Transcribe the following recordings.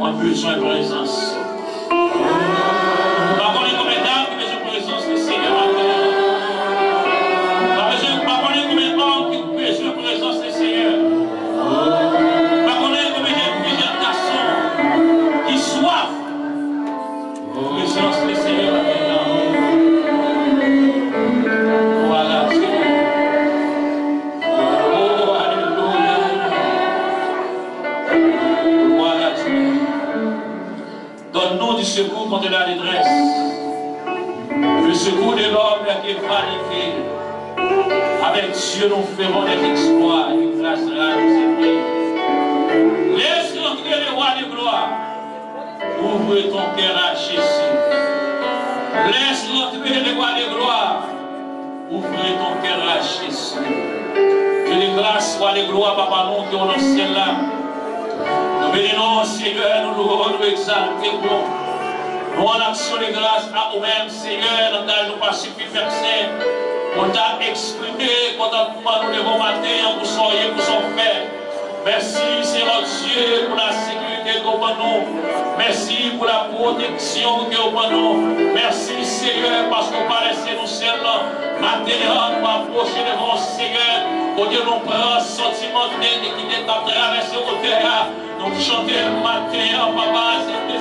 a besoin de présence. Pas qu'on est combien d'âmes qui ont besoin de présence du Seigneur. Pas qu'on est combien d'hommes qui ont besoin de présence du Seigneur. Pas qu'on est combien de garçons qui soivent de présence du Seigneur. Voilà. Oh, alléluia. Voilà. Donne-nous du secours contre la détresse. Le secours de l'homme qui est paniqué. Avec Dieu, nous ferons des exploits. Il grâcera nos ennemis. Laisse entrer le roi de gloire. Ouvre ton cœur à Jésus. Laisse entrer le roi de gloire. Ouvre ton cœur à Jésus. Que les grâces, roi de gloire, papa, nous qui sommes dans le ciel là. Nous bénissons, Seigneur, nous louons, nous exaltons. Nous en action de grâce à nous-mêmes, Seigneur, dans ta nous pas suffi faire ça. On t'a exprimé, quand nous devons matin, pour soyez, pour son faire. Merci, Seigneur Dieu, pour la sécurité que vous nous. Merci pour la protection que vous nous. Merci, Seigneur, parce que vous paraissez nous seuls. Maintenant, nous approcher devant le Seigneur. Pour Dieu, nous prend sentiment qui est à traverser au terrain. Nous chantons le matin, papa, c'est des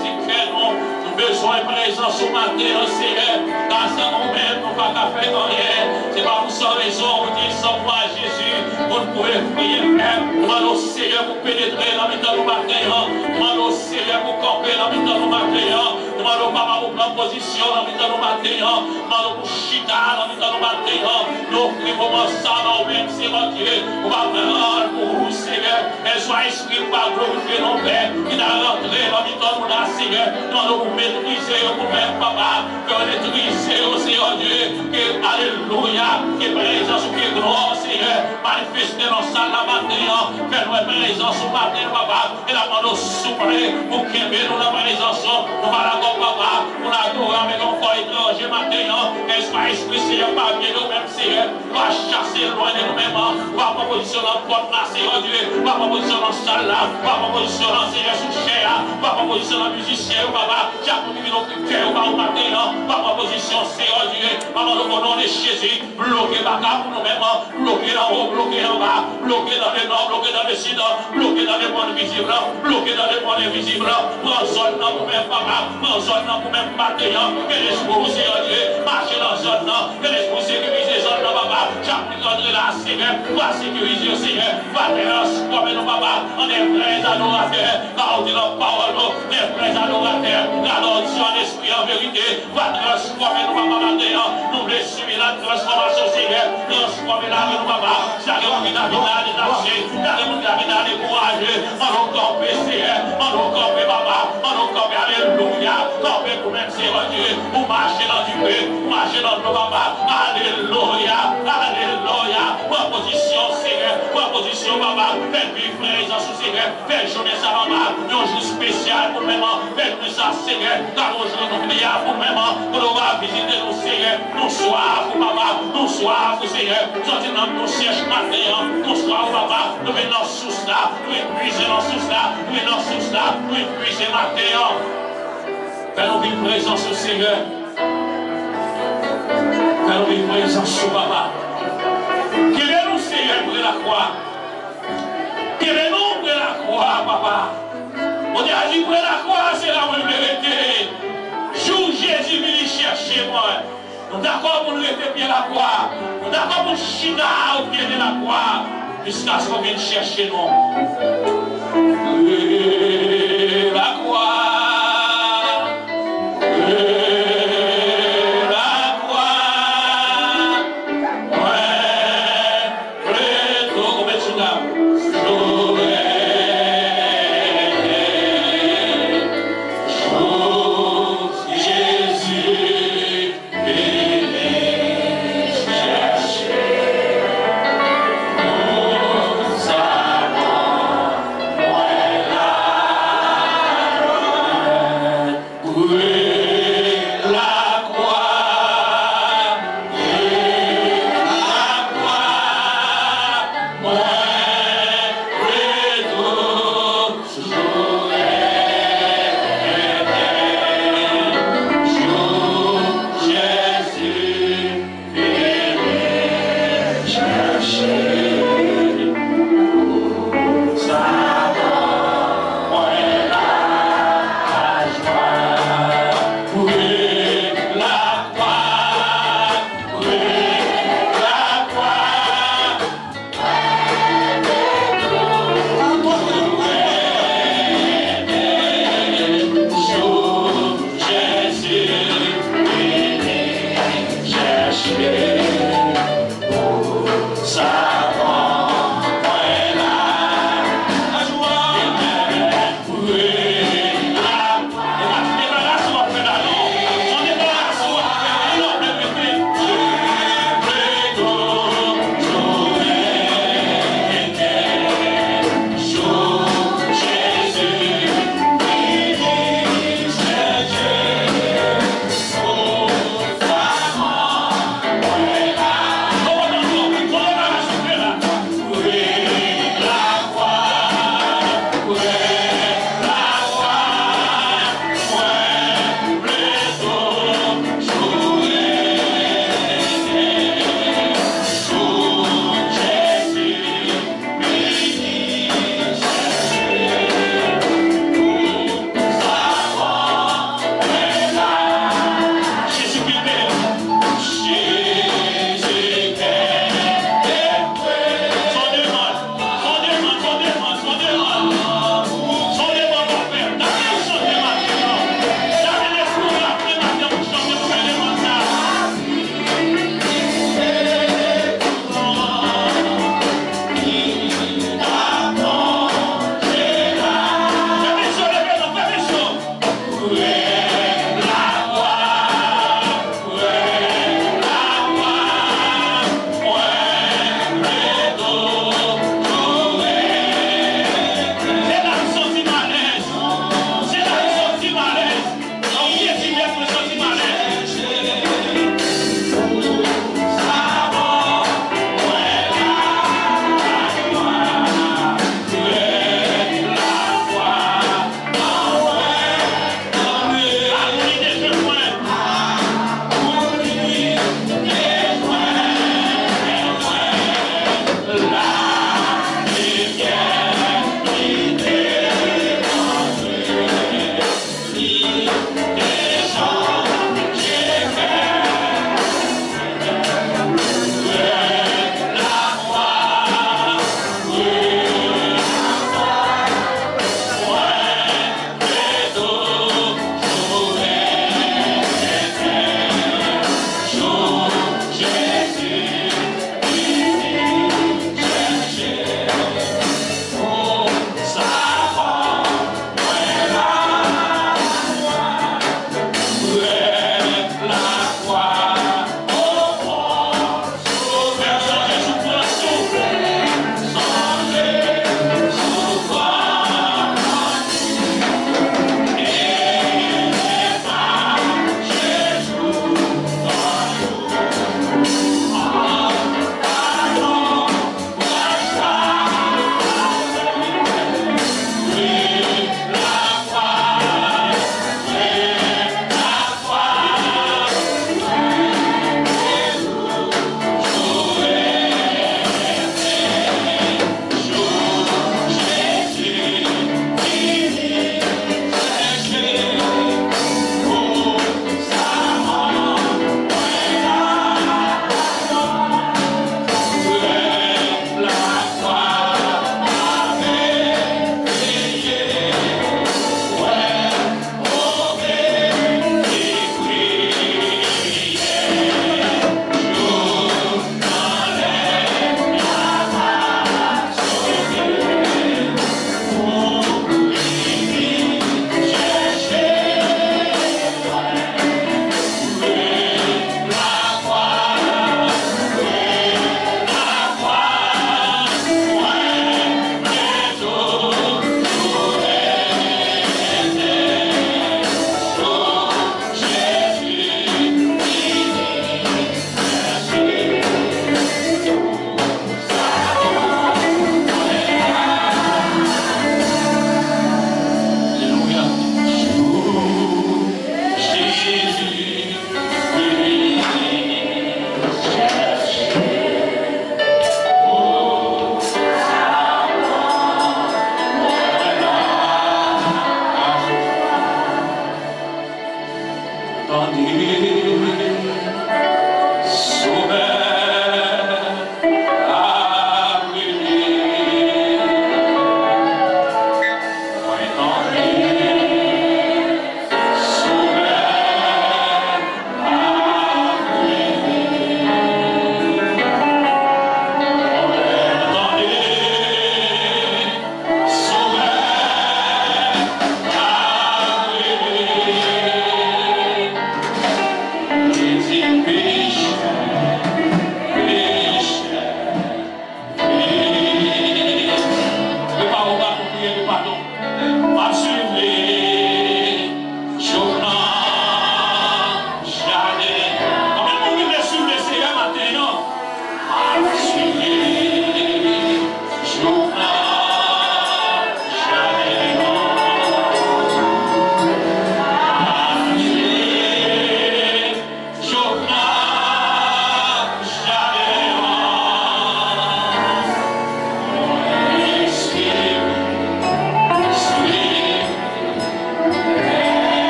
nous. Besoin de présence au matin, Seigneur, car sans nous-mêmes, nous ne pouvons pas faire rien. Ce n'est pas pour ça raison, on dit sans moi Jésus, vous ne pouvez prier même. Demandons au Seigneur pour pénétrer dans le temps du matin. Demandons au Seigneur pour camper dans le temps du matin. Demandons papa pour prendre position dans le temps du matin. Demandons pour chita dans le temps du matin. Nous prions ensemble au même Seigneur Dieu. On va prendre pour vous, Seigneur. Et soit esprit par glorifier nos pères qui n'a rentré dans le temps du Seigneur. Demandons pour maîtriser vous-même, papa, que maîtriser au Seigneur Dieu, que alléluia, que présence, que gloire, Seigneur, manifester dans sa la matin, faire notre présence au matin, papa, et la main souffler, pour qu'il y ait la présence, nous allons papa, pour l'adorer avec un fort étranger matin, esprit, Seigneur, pas bien nous-mêmes, Seigneur, va chasser loin de nous-mêmes, va proposition dans le porte là, Seigneur Dieu, va proposition dans la salle là, va proposition dans Seigneur sous chair, va proposition dans le musicien, papa, pour nous cœur au matin, par ma position, Seigneur Dieu, maman, le nom de Jésus, bloqué par pour nous-mêmes, bloqué en haut, bloqué en bas, bloqué dans le nord, bloqué dans le sud, bloqué dans les points visibles, bloqué dans les points invisibles, prends zone dans vous-même, papa, prends zone dans vous-même, matin, que l'esprit, Seigneur Dieu, marcher dans zone, que l'esprit sécurise zone, papa, j'applique l'ordre là, Seigneur, va sécuriser, Seigneur, va transformer nos papa, en des vrais adorateurs, car on dit la parole, des vrais adorateurs, l'adoption d'esprit en vérité va transformer nos papas maintenant. Nous voulons subir la transformation, Seigneur. Transformer la vie de nos papas. Chaque monde qui a détaché, chaque monde qui a découragé. On nous camper, Seigneur. On nous camper, papa. On nous camper, alléluia. Camper pour même, Seigneur Dieu. Pour marcher dans du paix, pour marcher dans nos papas. Alléluia. Alléluia. Ma position, Seigneur. Ma position, papa. Faites vivre présence, Seigneur. Faites journée ça, papa. Un jour spécial pour même. Faites ça, Seigneur. Car aujourd'hui, nous prions pour même, pour nous va visiter nos Seigneur. Nous soir, papa, nous soir, Seigneur. Nous cherchons matin, nous soir, papa. Nous venons sous cela, nous épuisons dans sous cela, nous venons sous cela, nous épuisons matin. Fais-nous vivre présence au Seigneur. Fais-nous vivre présence au papa. Quel Seigneur, pour la croix. Quel est nous pour la croix, papa. On dit à dire pour la croix, c'est la vraie vérité. Jour Jésus vient chercher moi. Nous d'accord pour nous rester bien la croix. Nous d'accord pour chiner au pied de la croix. Jusqu'à ce qu'on vienne chercher nous. La croix.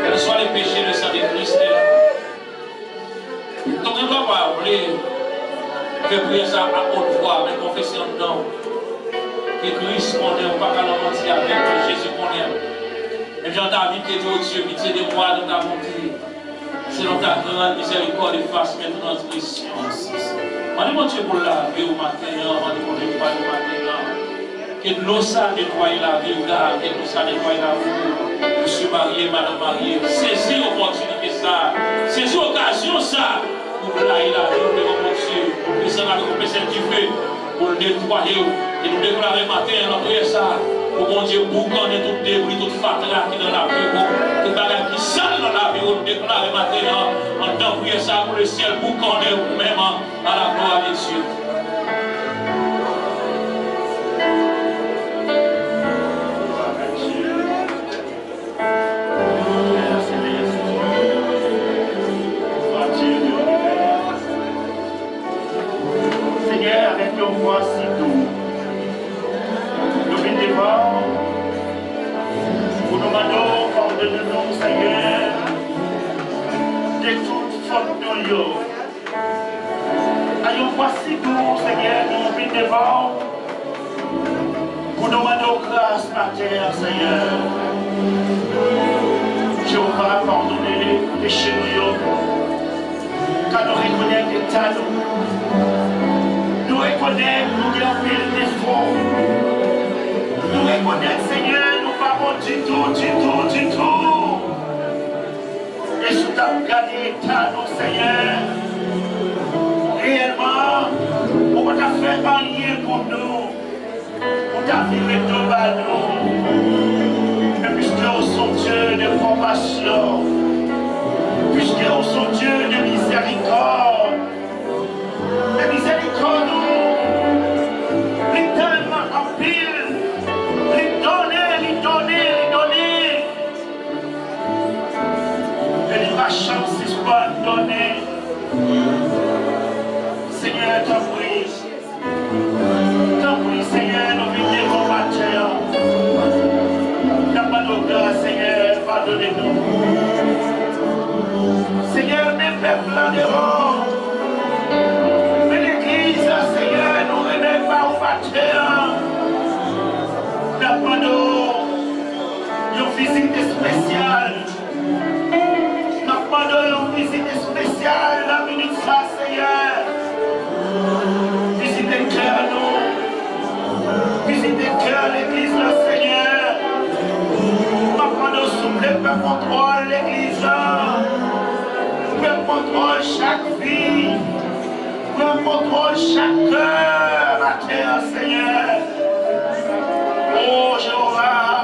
Quels soient les péchés, le sang de Christ est là. Donc, on ne doit pas oublier, faire prier ça à haute voix, mais confesser en dedans. Que Christ, on est, on ne va pas mentir avec Jésus qu'on aime. Et bien, ta vie, que Dieu, pitié de moi, de ta bonté. Selon ta grande miséricorde, efface mes transgressions. On demande Dieu pour la vie au matin, on demande Dieu pour le matin. Que l'eau ça nettoie la vie, que l'eau ça nettoie la vie. Monsieur marié, madame mariée, saisis l'opportunité ça, saisis l'occasion ça, pour la vie de mon Dieu. Et ça va récompenser du feu, pour le nettoyer. Et nous déclarer matin, notre prière ça, pour mon Dieu, boucaner tout débris, toute fatras qui est dans la vie, tout bagage qui sale dans la vie, nous déclarer matin, en tant que prière ça, pour le ciel, boucaner vous-même, à la gloire de Dieu. Avec nos voix si doux, nous venons devant, pour nous demander pardonne-nous, Seigneur, de toute faute de nous. Ayons voix si doux, Seigneur, nous venons devant, pour nous demander grâce, ma terre, Seigneur. Jéhovah, pardonnez les péchés de nous, car nous reconnaissons l'état de nous. Nous reconnaissons nous avons fait le défaut. Nous reconnaissons, Seigneur, nous ne pas bon du tout. Et je t'ai regardé l'état, nous, Seigneur. Réellement, on t'a fait un lien pour nous. On t'a viré de bas nous. Et puisque nous sommes Dieu de compassion, puisque nous sommes Dieu de miséricorde, la miséricorde, les tellement en pile, les donner. Et les chance, c'est pas donner. Seigneur, t'en prie, Seigneur, nous venons devant ma terre. T'as nos grâces, Seigneur, pardonnez-nous. Seigneur, mes peuples là devant. Seigneur, nous ne remettons pas au matin. Nous demandons une visite spéciale. Nous demandons une visite spéciale la minute ça, Seigneur. Visitez le cœur, nous. Visitez le cœur, l'église, le Seigneur. Nous demandons souple, peu contrôle l'église. Peu contrôle chaque vie. Prends contrôle chaque cœur, ma terre, Seigneur. Oh Jéhovah,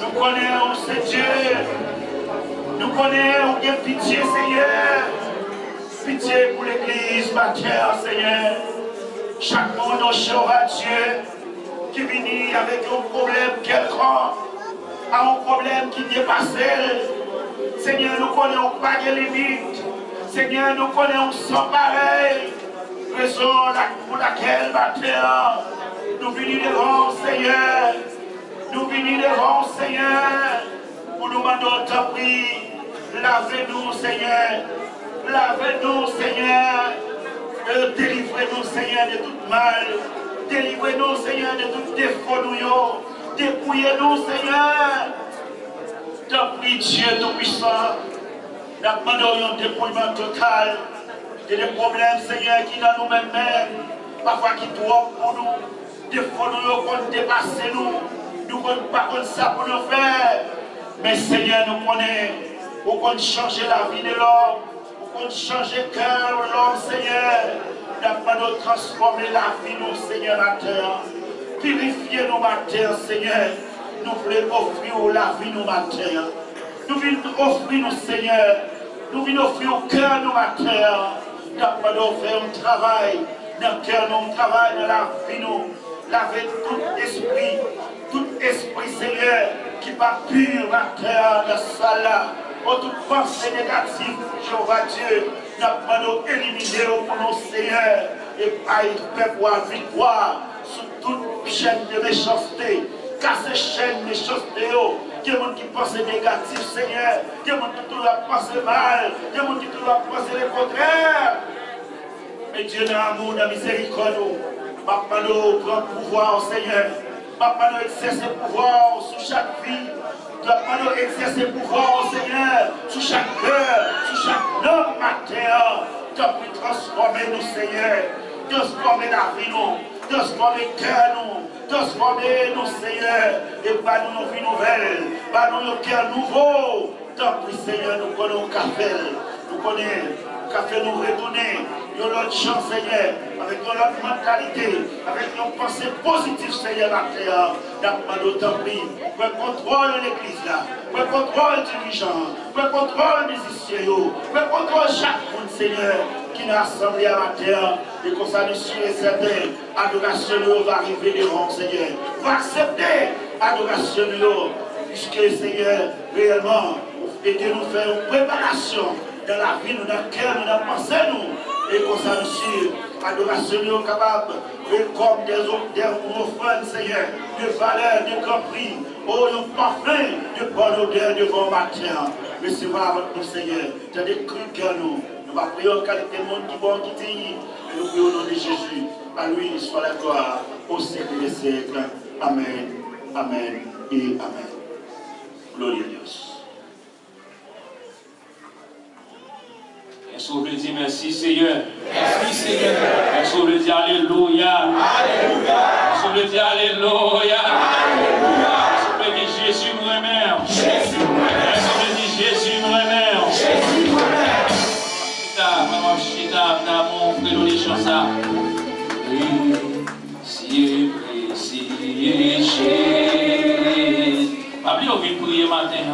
nous connaissons ce Dieu. Nous connaissons bien pitié, Seigneur. Pitié pour l'église, ma terre, Seigneur. Chaque monde au à Dieu qui vient avec un problème quelconque, un problème qui dépasse. Seigneur, nous connaissons pas de limites. Seigneur, nous connaissons sans pareil, raison pour laquelle, matin, nous venons devant, Seigneur, pour nous demander ta prière, lavez-nous, Seigneur, délivrez-nous, Seigneur, de tout mal, délivrez-nous, Seigneur, de tout défaut, dépouillez-nous, Seigneur, ta prière, Dieu Tout-Puissant. Nous demandons un dépouillement total de des problèmes, Seigneur, qui dans nous-mêmes, parfois qui trop pour nous, des fois nous qu'on dépasse nous ne connaissons pas ça pour nous faire. Mais Seigneur, nous connaissons, pour qu'on change la vie de l'homme, pour qu'on change le cœur de l'homme, Seigneur. Nous demandons de transformer la vie, nous, Seigneur, la terre. Purifiez nos terre, Seigneur. Nous voulons offrir la vie, nous, ma terre. Nous voulons offrir, nous, Seigneur. Nous voulons offrir au cœur, nous, ma terre. Nous voulons faire un travail. Dans le cœur, nous, travail dans la vie, nous. Laver tout esprit, Seigneur, qui va pur, ma terre, dans ce là. Oh, toute pensée négative, Jéhovah Dieu, nous demandons éliminer pour nos Seigneur et paix pour la victoire sur toute chaîne de méchanceté. Casser chaîne de méchanceté Il y a des gens qui pensent négatif, Seigneur. Il y a des gens qui pensent mal. Il y a des gens qui pensent le contraire. Mais Dieu dans l'amour, dans la miséricorde, Papa nous prend pouvoir, Seigneur. Papa nous exerce le pouvoir sur chaque vie. Papa nous exerce le pouvoir, Seigneur, sur chaque cœur, sur chaque homme matin. Tu as pu transformer nous, Seigneur. Transformer la vie, nous. Transformer le cœur, nous. Transformer nous, Seigneur. Et pas nous une vie nouvelle. Pas nous un cœur nouveau. Tant pis, Seigneur, nous connaissons café. Nous connaissons café, nous retourner. Nous avons notre chance, Seigneur. Avec notre mentalité. Avec nos pensées positives, Seigneur, la terre. Nous tant pis. Pour contrôle l'église là. Pour contrôle dirigeant. Pour contrôle musicien. Pour contrôle chaque monde, Seigneur. Qui nous assemblé à la terre. Et comme ça, nous sommes certains. Adoration nous va arriver devant, Seigneur. Va accepter adoration nous. Puisque, Seigneur, réellement, et que nous faisons une préparation dans la vie, dans le cœur, dans la pensée, nous. Et comme ça, nous sommes adoration nous capables. Et comme des offrandes, Seigneur, de valeur, de grand prix. Oh, nous parfum de bonne odeur devant matin. Recevez votre nous, Seigneur. Tu as des crues que nous. Nous va prier en qualité de monde qui bon tout pays. Et nous prions au nom de Jésus. À lui soit la gloire au siècle des siècles. Amen. Amen et amen. Gloire à Dieu. Est-ce qu'on peut dire merci Seigneur? Merci Seigneur. Est-ce qu'on peut dire Alléluia? Alléluia. Est-ce qu'on peut dire Alléluia? Alléluia. Est-ce qu'on peut dire Jésus me remercie? Jésus me remercie. Est-ce qu'on peut dire Jésus me remercie? Jésus me remercie. Maman Chita, mon frère, les chants ça. Précieux, précieux, Jésus. Pas oublier, on vient prier matin.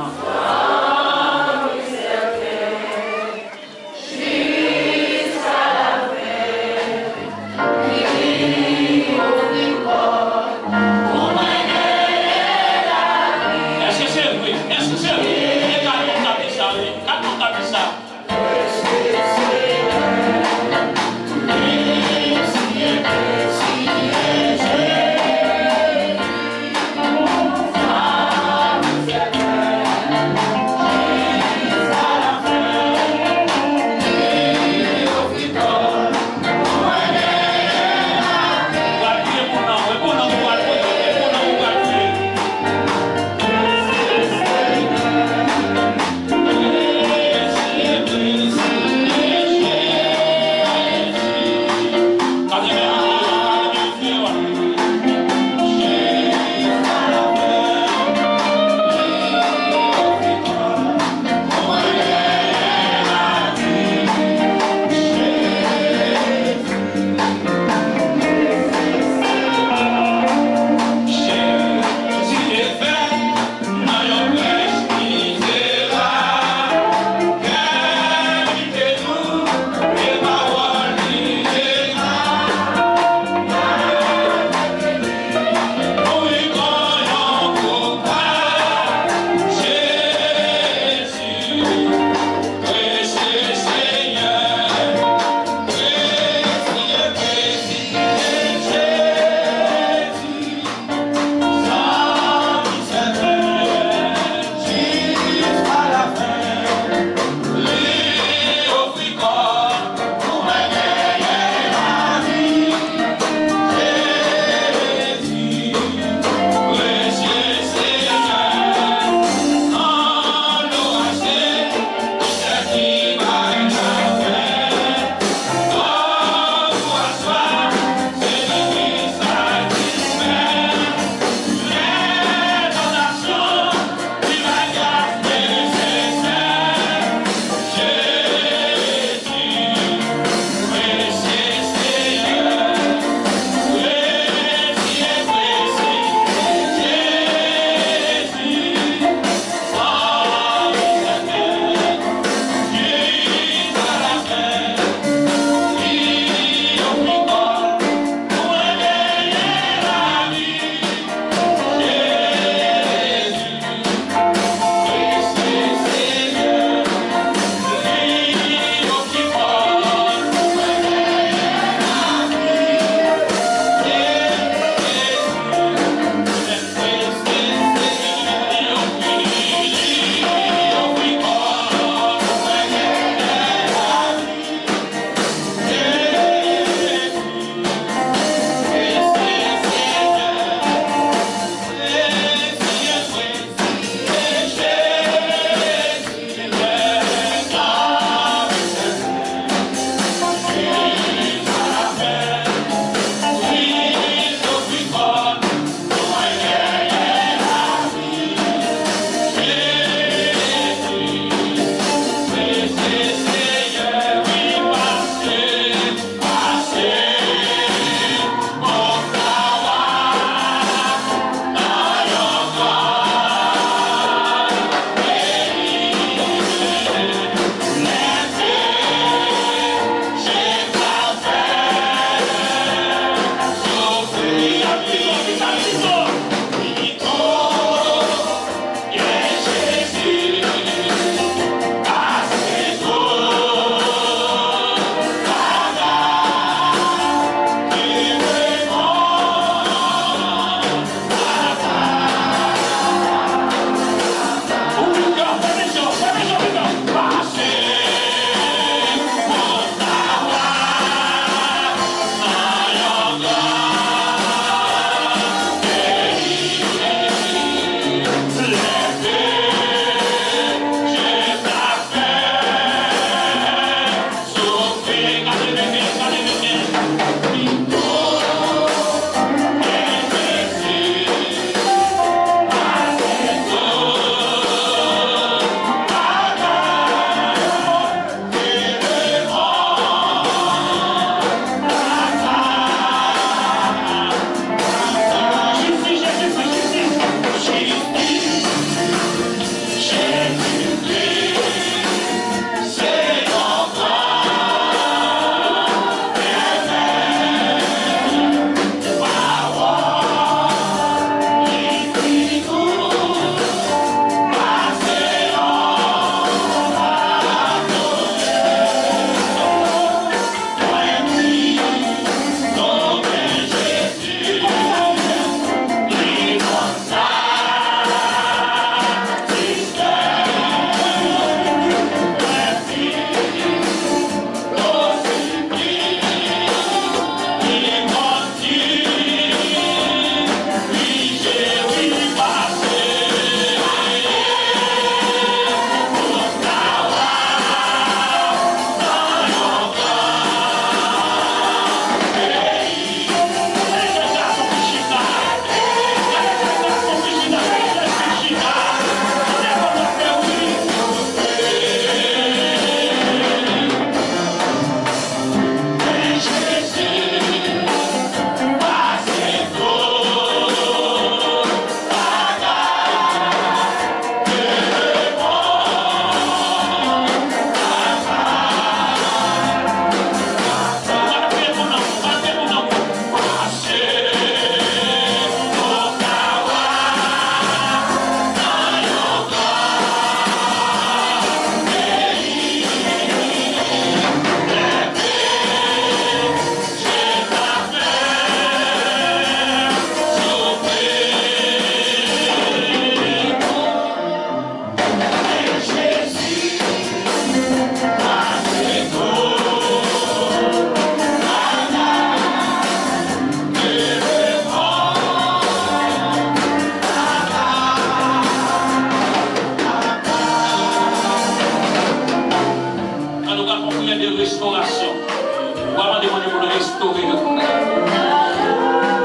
sauver.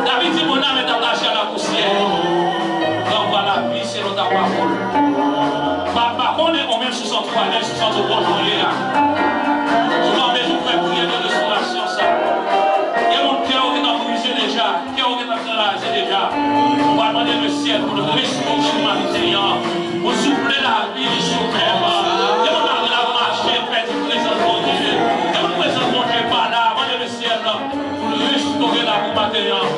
David dit, mon âme est attachée à la poussière. Renvoie la vie selon ta parole. Par contre, on met sous son toilette, sous son bonjour. Souvent, mais je fais prier de restauration, ça. Il y a mon cœur qui est brisé déjà, cœur qui est rasé déjà. On va demander le ciel pour le restaurer l'humanité, pour souffler la vie sur terre. Il y a mon âme qui a marché, fait du présent de Dieu. Il y a mon présent de Dieu par là, demander le ciel pour restaurer la vie matérielle.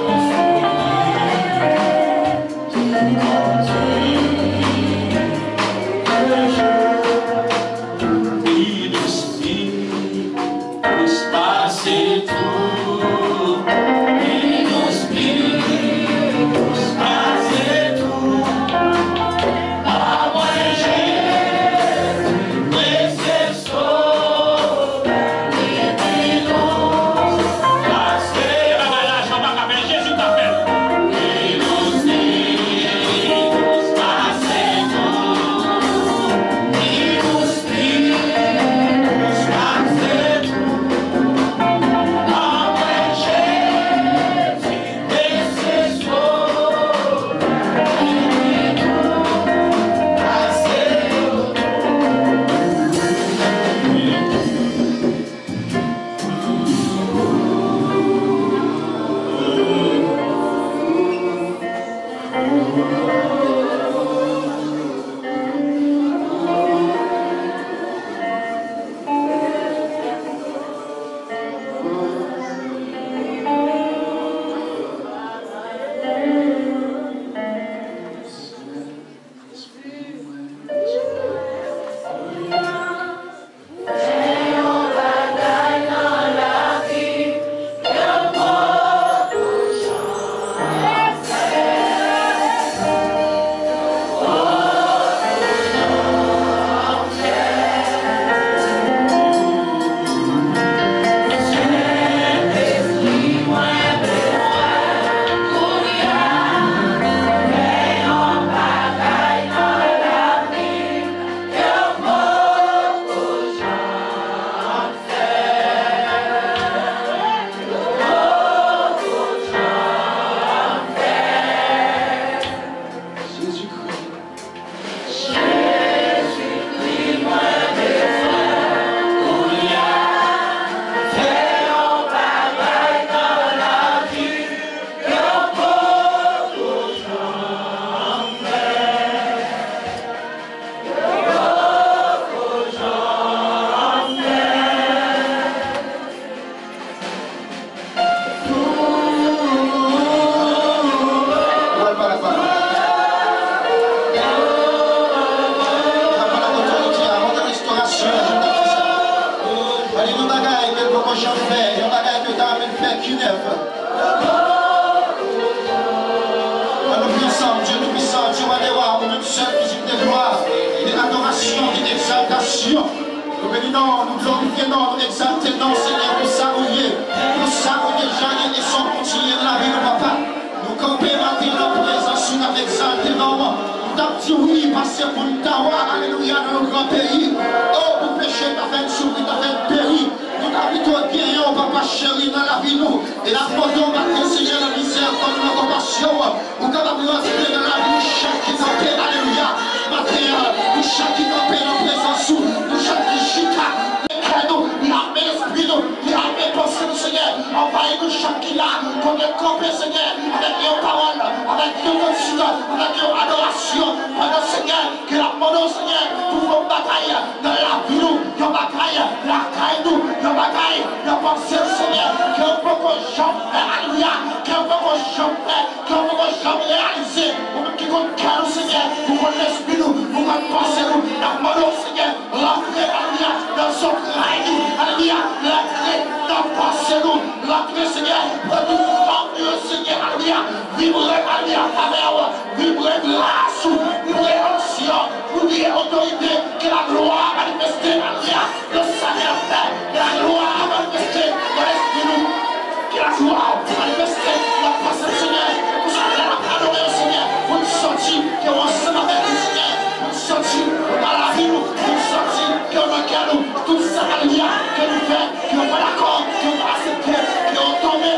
Tout ça, alléluia, que nous fait, que nous fait l'accord, que nous acceptons, que nous tombons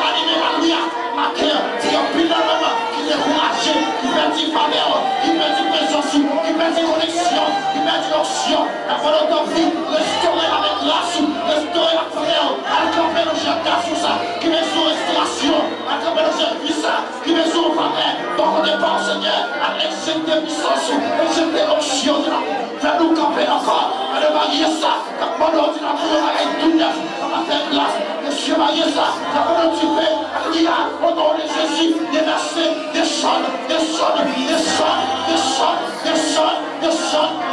alléluia. Matin, il y a plus d'un moment qui est découragé, qui perd une faveur, qui perd une présence, qui perd une connexion, qui perd une option. La volonté de vie, restaurer avec grâce, restaurer la faveur, accrocher le jeu sur ça, qui met sur restauration, accrocher le jeu puissant, qui met sur faveur. Donc on dépend, Seigneur, à excepter puissance, excepter option de la vie. Fais-nous camper encore, à ne marier ça, quand mon ordinateur va être tout neuf, on va faire grâce. Monsieur marier ça, ça va nous tuer, alléluia, au nom de Jésus, des versets, des sonnes,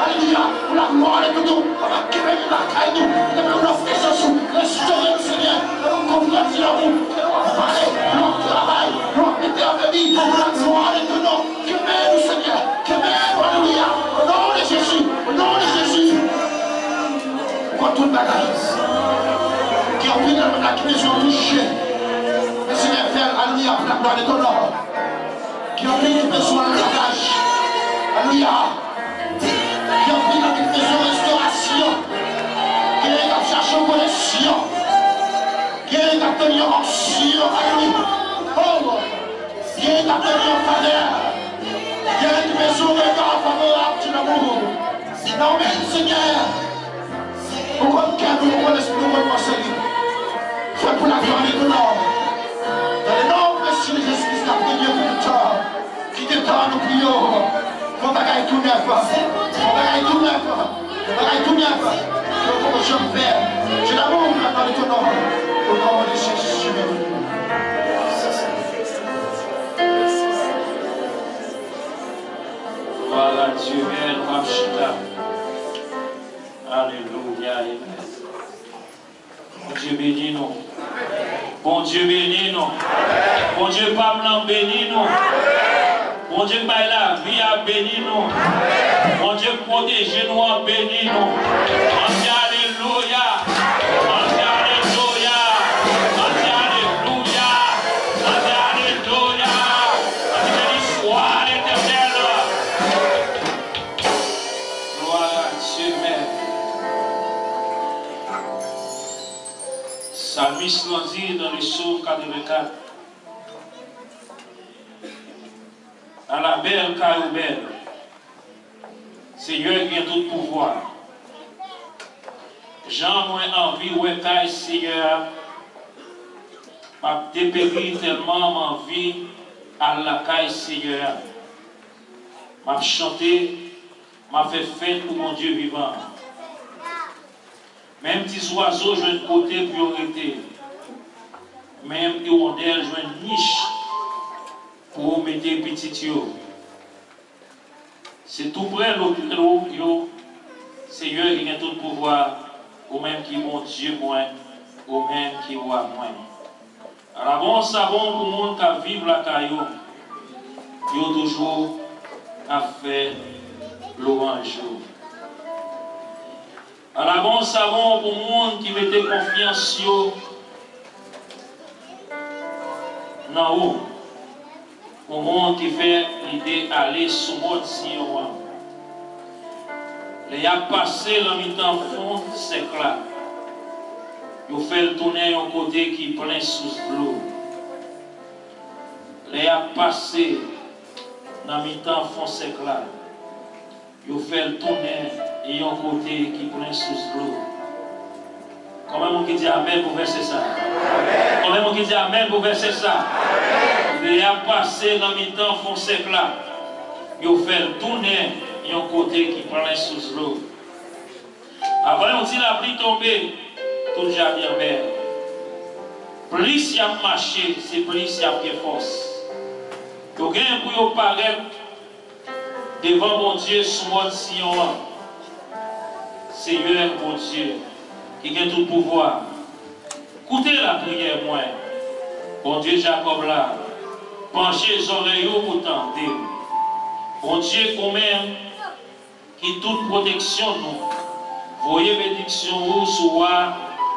alléluia, pour la gloire de tout, on va quérir la caille, nous, on va nous offrir ça sous, restaurer le Seigneur, on comprend qu'il a vous, on va parler, on travaille, on va intervenir, pour la gloire de tout, nous, quérir le Seigneur, alléluia, au nom de Jésus, pour toute bagaille, qui ont pris dans la maison touchée, le Seigneur fait, alléluia, pour la gloire de ton nom, qui ont pris des besoins de langage, alléluia, qui ont pris dans une maison restauration, qui est dans chercher connexion, qui est dans tenir en sur, alléluia, qui est dans tenir en faveur, qui est une maison regard favorable sur l'amour. Non, mais Seigneur, pourquoi nous l'esprit de notre Seigneur? Fais pour la gloire de ton nom. Dans le nom de Jésus Christ, la prière pour le temps, qui te tend, nous prions. Faut bagaille tout neuf. Je me fais. Je l'amour maintenant de ton nom. Au nom de Jésus. Voilà Dieu, Machita. Alléluia. Bon Dieu bénis nous. Bon Dieu bénis nous. Bon Dieu pas blanc bénis nous. Bon Dieu baille la vie à bénis nous. Bon Dieu protège nous à bénis nous. On dit alléluia. On dit alléluia. On dit alléluia. On dit alléluia. On dit béni soit l'Éternel. Gloire à Dieu même. Psalmiste l'a dit dans le psaume 84. À la belle caillou belle, Seigneur qui a tout pouvoir. Jean moi envie ouais caille Seigneur, m'a dépéri tellement m'envie à la caille Seigneur, m'a chanté, m'a fait fête pour mon Dieu vivant. Même petits oiseaux jouent un côté priorité, même hirondelle jouent une niche. Pour mettre petit yo. C'est tout près l'autre yo. Seigneur qui a tout le pouvoir, ou même qui mon Dieu moins, ou même qui voit moins. Alors bon savon pour le monde qui vit la caillou, yo toujours a fait l'orange. Alors bon savon pour le monde qui mettait confiance yo. Non haut. Au monde qui fait l'idée d'aller sous mode Sion. Il a passé le mi-temps fond, c'est clair. Il fait le tourner un côté qui est plein sous l'eau. Il a passé le mi-temps fond, c'est clair. Il fait le tourner et un côté qui est plein sous l'eau. Comment on dit Amen pour verser ça? Comment on dit Amen pour verser ça? Il a passé dans le temps foncé là. Il a fait le tourner et un côté qui prend sous l'eau. Avant, on dit la pluie tombée, tout déjà bien vert. Plus il a marché, c'est plus il a pris force. Il y a un pour paraître devant mon Dieu sous mode Sion. Seigneur, mon Dieu, qui a tout le pouvoir. Écoutez la prière, moi. Bon Dieu, Jacob là. Penchez les oreilles pour tenter. Bon Dieu, combien qui toute protection nous. Voyez bénédiction ou soit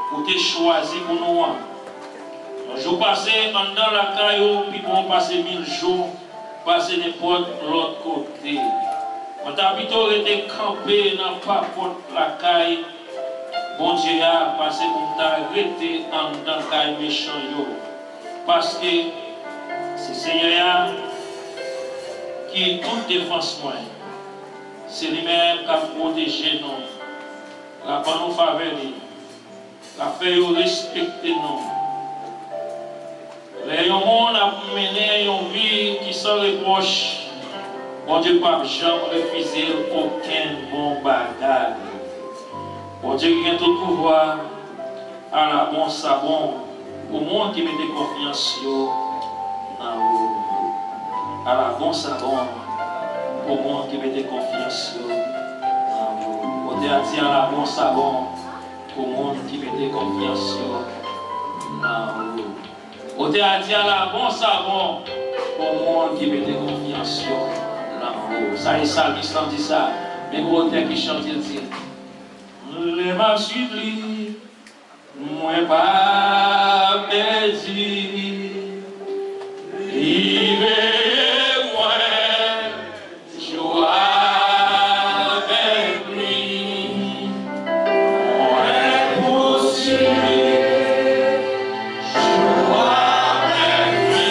pour te choisir pour nous. Un jour passé dans la caillou, puis pour passer 1000 jours, passer n'importe l'autre côté. On a plutôt été campé dans pas la caille, Bon Dieu a passé pour t'arrêter en tant que méchant. Parce que c'est Seigneur qui toute défense moi. C'est lui-même qui a protégé nous. La bonne nous faveur, la fait respecter nous. Les gens a mené une vie qui sans reproche. Bon Dieu, pas jamais refuser aucun bon bagage. Bon Dieu, qui a tout pouvoir à la bon savon, au monde qui mettait confiance en vous. À la bon savon, au monde qui mettait confiance en vous. Bon Dieu a dit à la bon savon, au monde qui mettait confiance en vous. Bon Dieu a dit à la bon savon, au monde qui mettait confiance en vous. Ça et ça, qui dit ça, mais gros qui chante, il dit. Les marchés, moi pas perdu, vivez moi, joie avec lui, moi poursuivre, joie avec lui.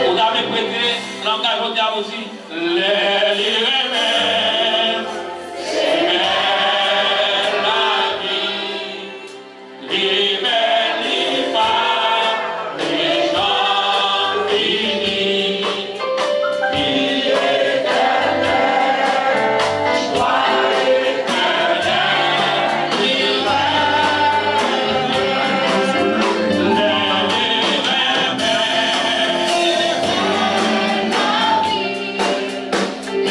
On avait prêté l'engagement de aussi, les Thank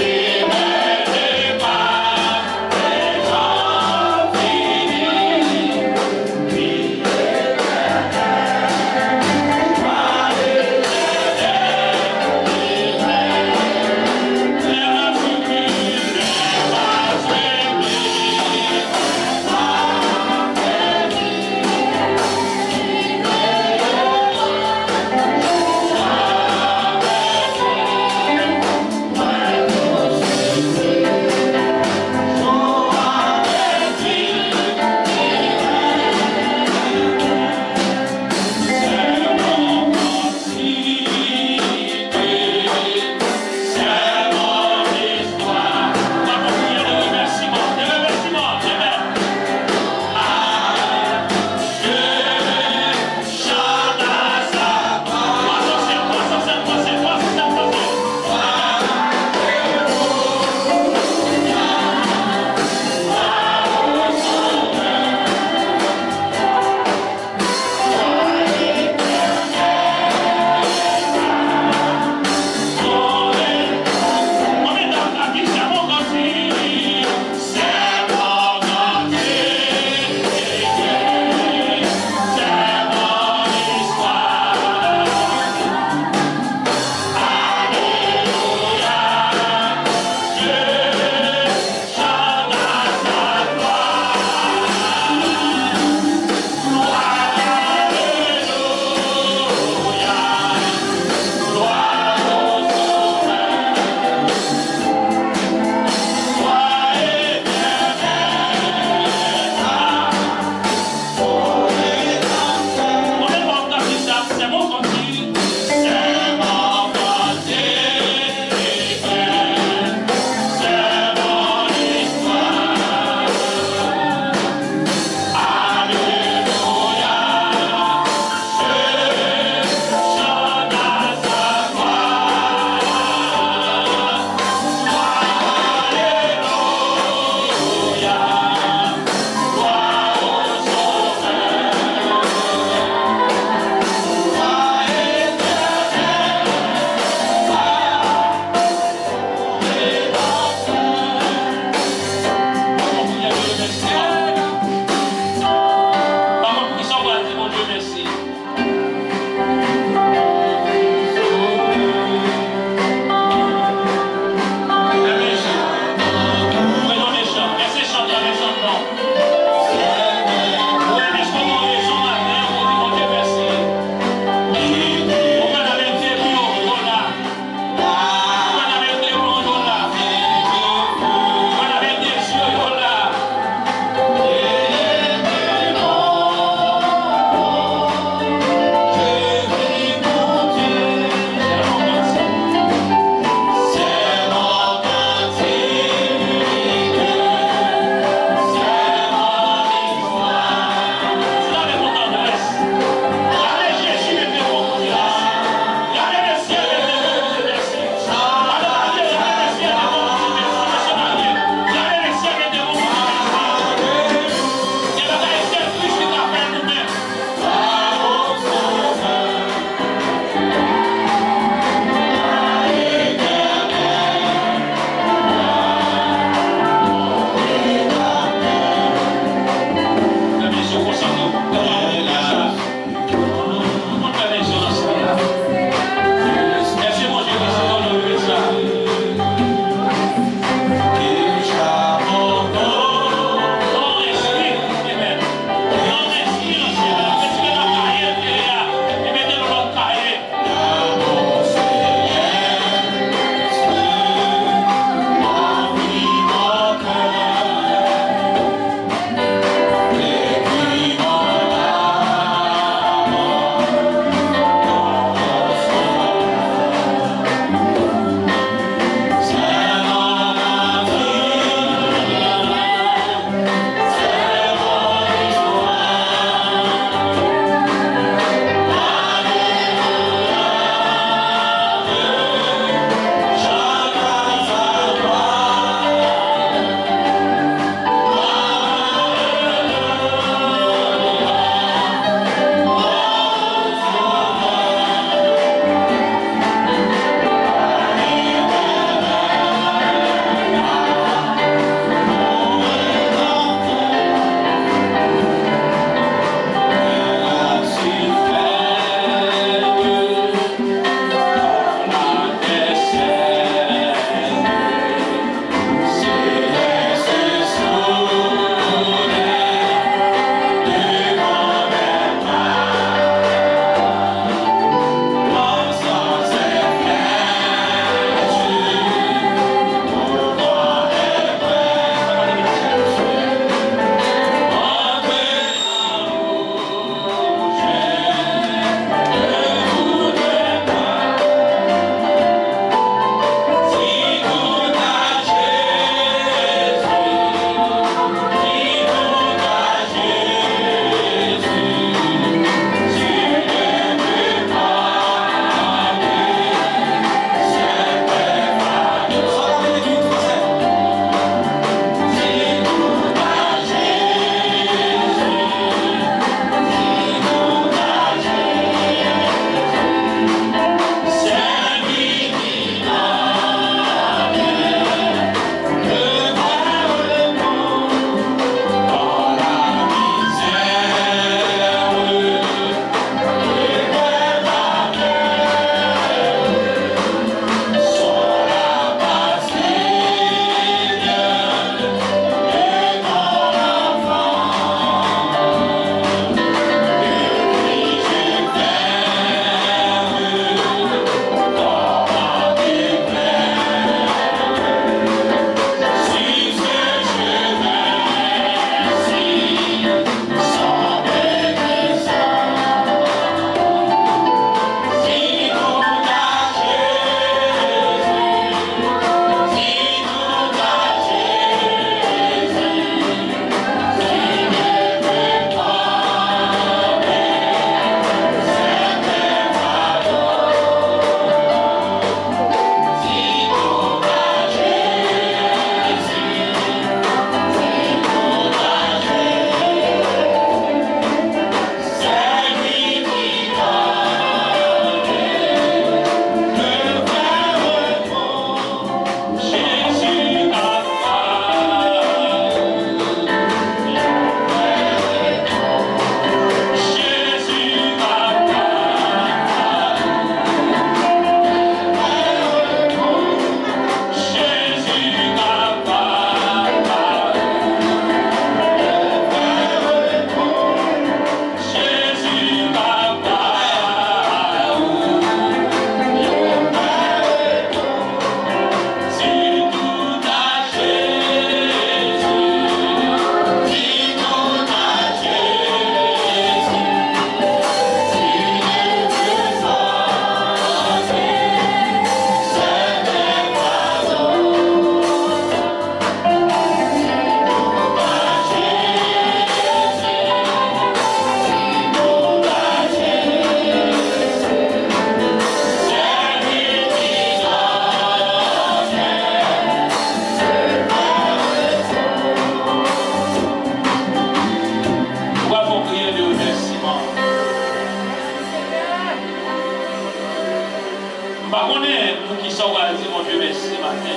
Par contre, pour qui ça va dire mon Dieu merci ce matin.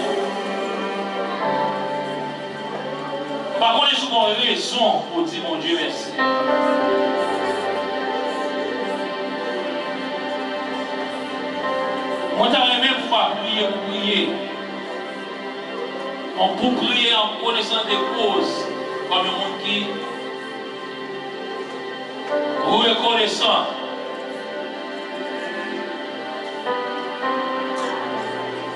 Par contre, je une raison pour dire mon Dieu merci. Moi, je même pas prier pour prier. On peut prier en connaissant des causes, comme un monde qui reconnaissant.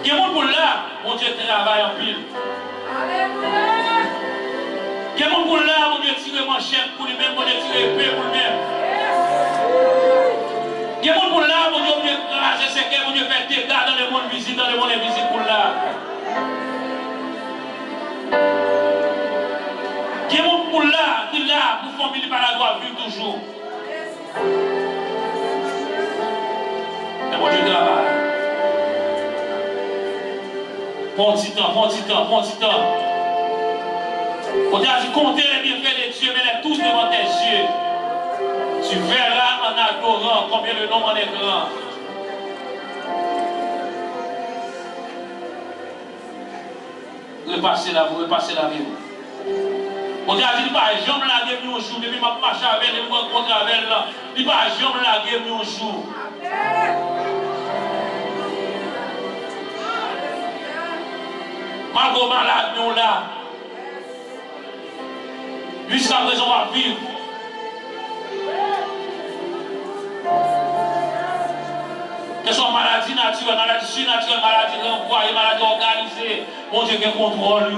Il y a des gens pour là, mon Dieu travaille en pile. Il y a des gens pour là, mon Dieu tire manchette pour lui-même, mon Dieu tire épée pour lui-même. Il y a des gens pour là, mon Dieu craser ses cœurs, mon Dieu fait dégâts dans le monde visible, dans le monde invisible pour là. Il y a des gens pour là, qui là, pour famille par la doit vivre toujours. Et mon Dieu travaille. Prends du temps, prends du temps, prends du temps. On t'a dit compter les bienfaits de Dieu, mets-les tous devant tes yeux. Tu verras en adorant combien le nom en est grand. Repassez la vie. On t'a dit, pas jamais la guerre un jour, depuis ma marche avec elle, je rencontre avec elle, il n'y a pas jamais la guerre un jour. Malgré malade, nous là. Jusqu'à présent, on va vivre. Que ce soit maladie naturelle, maladie surnaturelle, maladie renvoyée, maladie organisée, mon Dieu qui contrôle.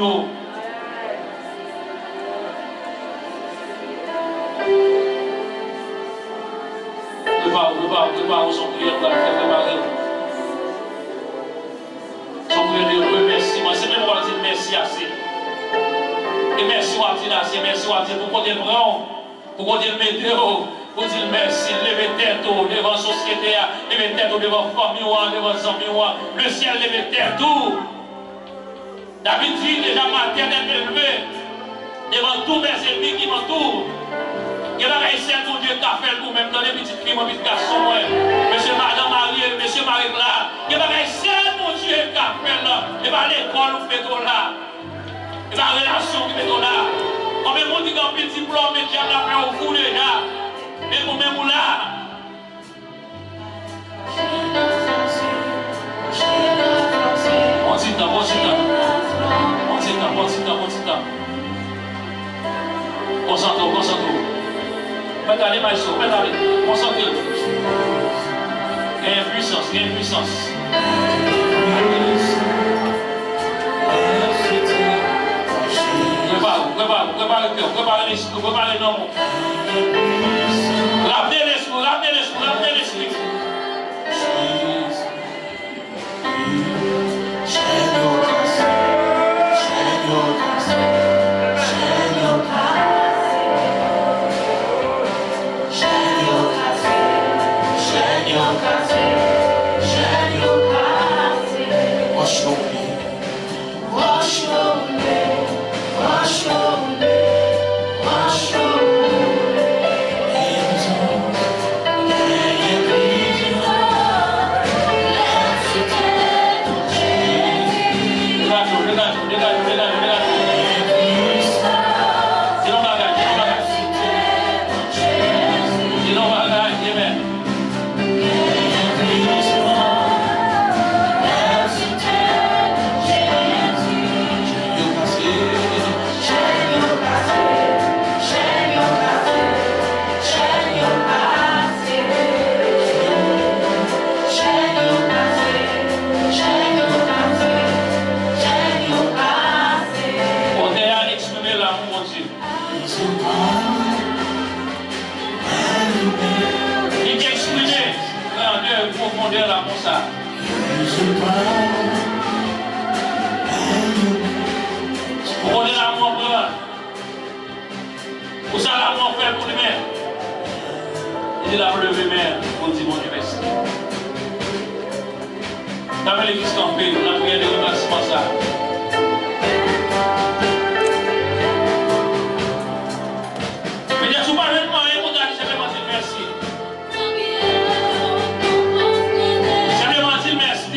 Préparez son prière, on va le faire préparer. Son prière de remerciement, c'est même pour dire merci assez. Et merci pour dire assez, merci pour dire pour qu'on te prenne, pour qu'on te mette, pour dire merci, lever tête devant la société, lever tête devant la famille, devant les amis, le ciel lever tête. David dit déjà ma tête est élevée devant tous mes ennemis qui m'entourent. Il y a des gens qui ont Dieu qu'a fait pour même dans les petites filles, mes petits garçons, monsieur, madame Marie, monsieur Marie-Claire. Il y a des gens qui Dieu qu'a fait là. Et bien l'école nous mettons là. Et bien la relation nous mettons là. Combien de monde qui a un petit diplôme et qui a la paix au fou déjà. Et combien de monde là. Concentre. Regardez, maestro, regardez. Concentrez. Il y a une puissance. Préparez le cœur, préparez l'esprit, préparez l'amour. Ramenez l'esprit. Il a relevé main pour dire mon Dieu merci. Dans l'église campée, on a prié de remerciement ça. Mais il y a souvent un moyen pour dire simplement dire merci. Simplement dire merci.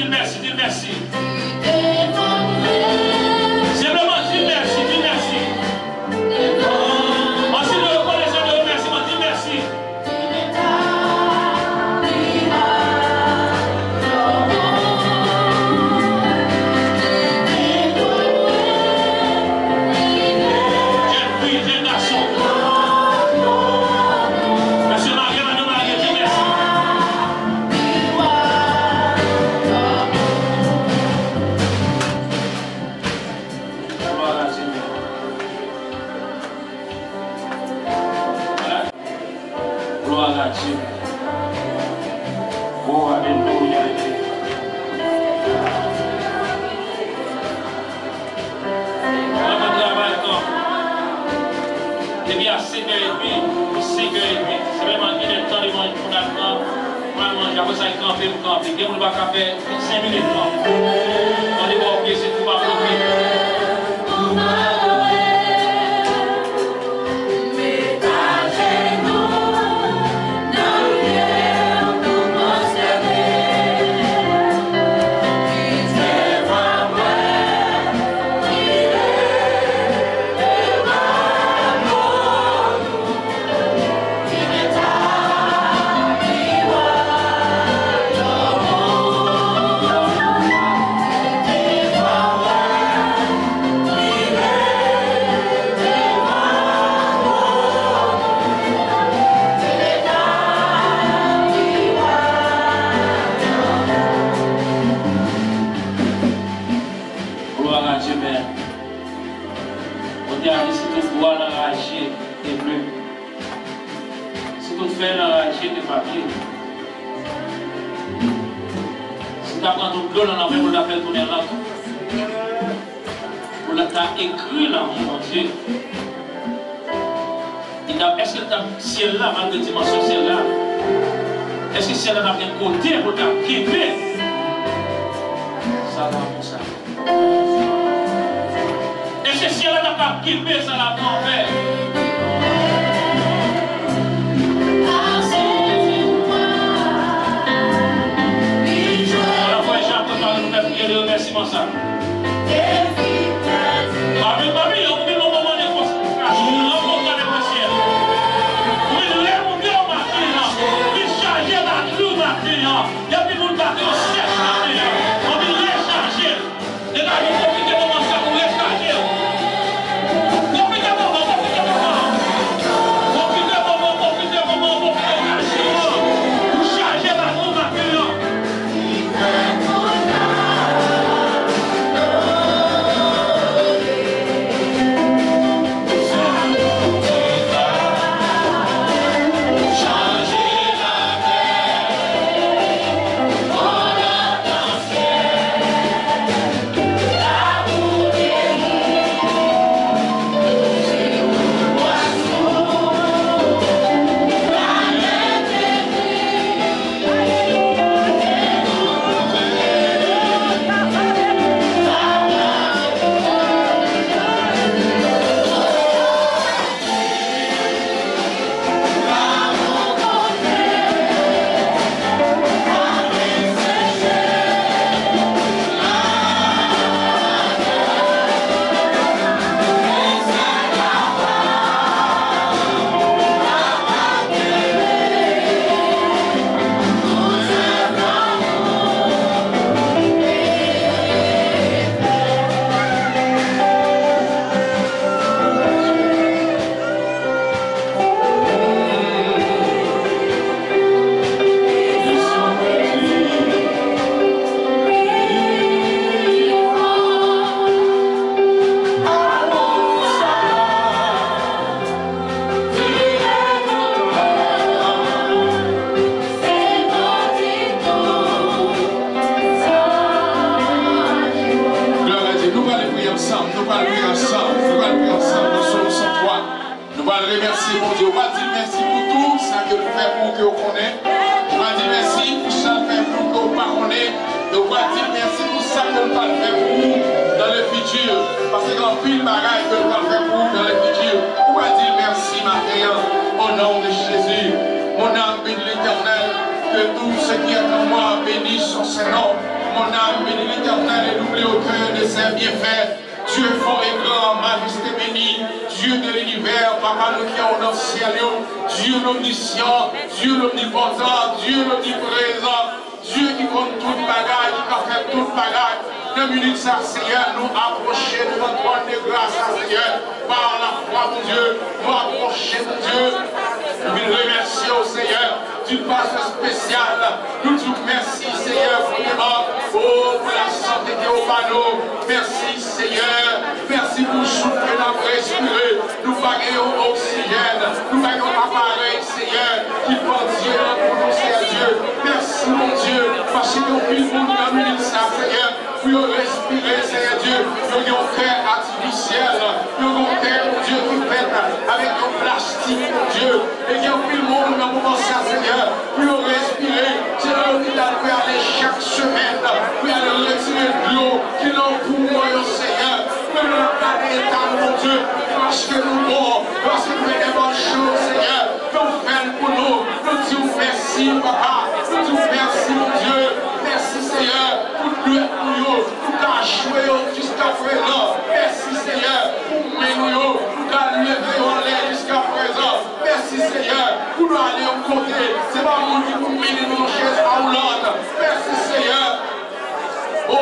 Après ça, il campe, il campe. Il va faire 5 minutes. On est pas oublié, c'est tout pas bloqué. Écrit l'amour, mon Dieu. Est-ce que le ciel là, malgré la dimension ciel là, est-ce que le ciel là n'a rien côté pour t'acquitter? Ça va pour ça. Est-ce que le ciel là n'a pas quitté ça la fait? On a voyé Jean-Paul par le prière de remerciement ça. Merci Seigneur, merci pour souffler la respirer, nous baguons oxygène, nous baguons appareil Seigneur, qui porte Dieu pour nous, Dieu. Merci mon Dieu, parce que nous vivons dans le ministère Seigneur. pour respirer, Seigneur Dieu. Nous avons un cœur artificiel. Nous avons un cœur, mon Dieu, qui fait avec un plastique, mon Dieu. Et qui a pris le monde dans le moment ça, Seigneur, pour respirer. C'est l'hôpital pour aller chaque semaine, pour aller retirer de l'eau qui n'en poumon, Seigneur. Pour nous garder l'état, mon Dieu, parce que nous morts, parce que nous faisons des bonnes choses, Seigneur. Nous faisons pour nous. Nous disons merci, Papa. Nous disons merci, mon Dieu. Merci, Seigneur, pour nous, pour t'achever jusqu'à présent. Merci, Seigneur, pour nous, pour t'enlever en l'air jusqu'à présent. Merci, Seigneur, pour nous aller au côté. C'est pas nous qui nous mener nos chaises à Hollande. Merci, Seigneur. Oh,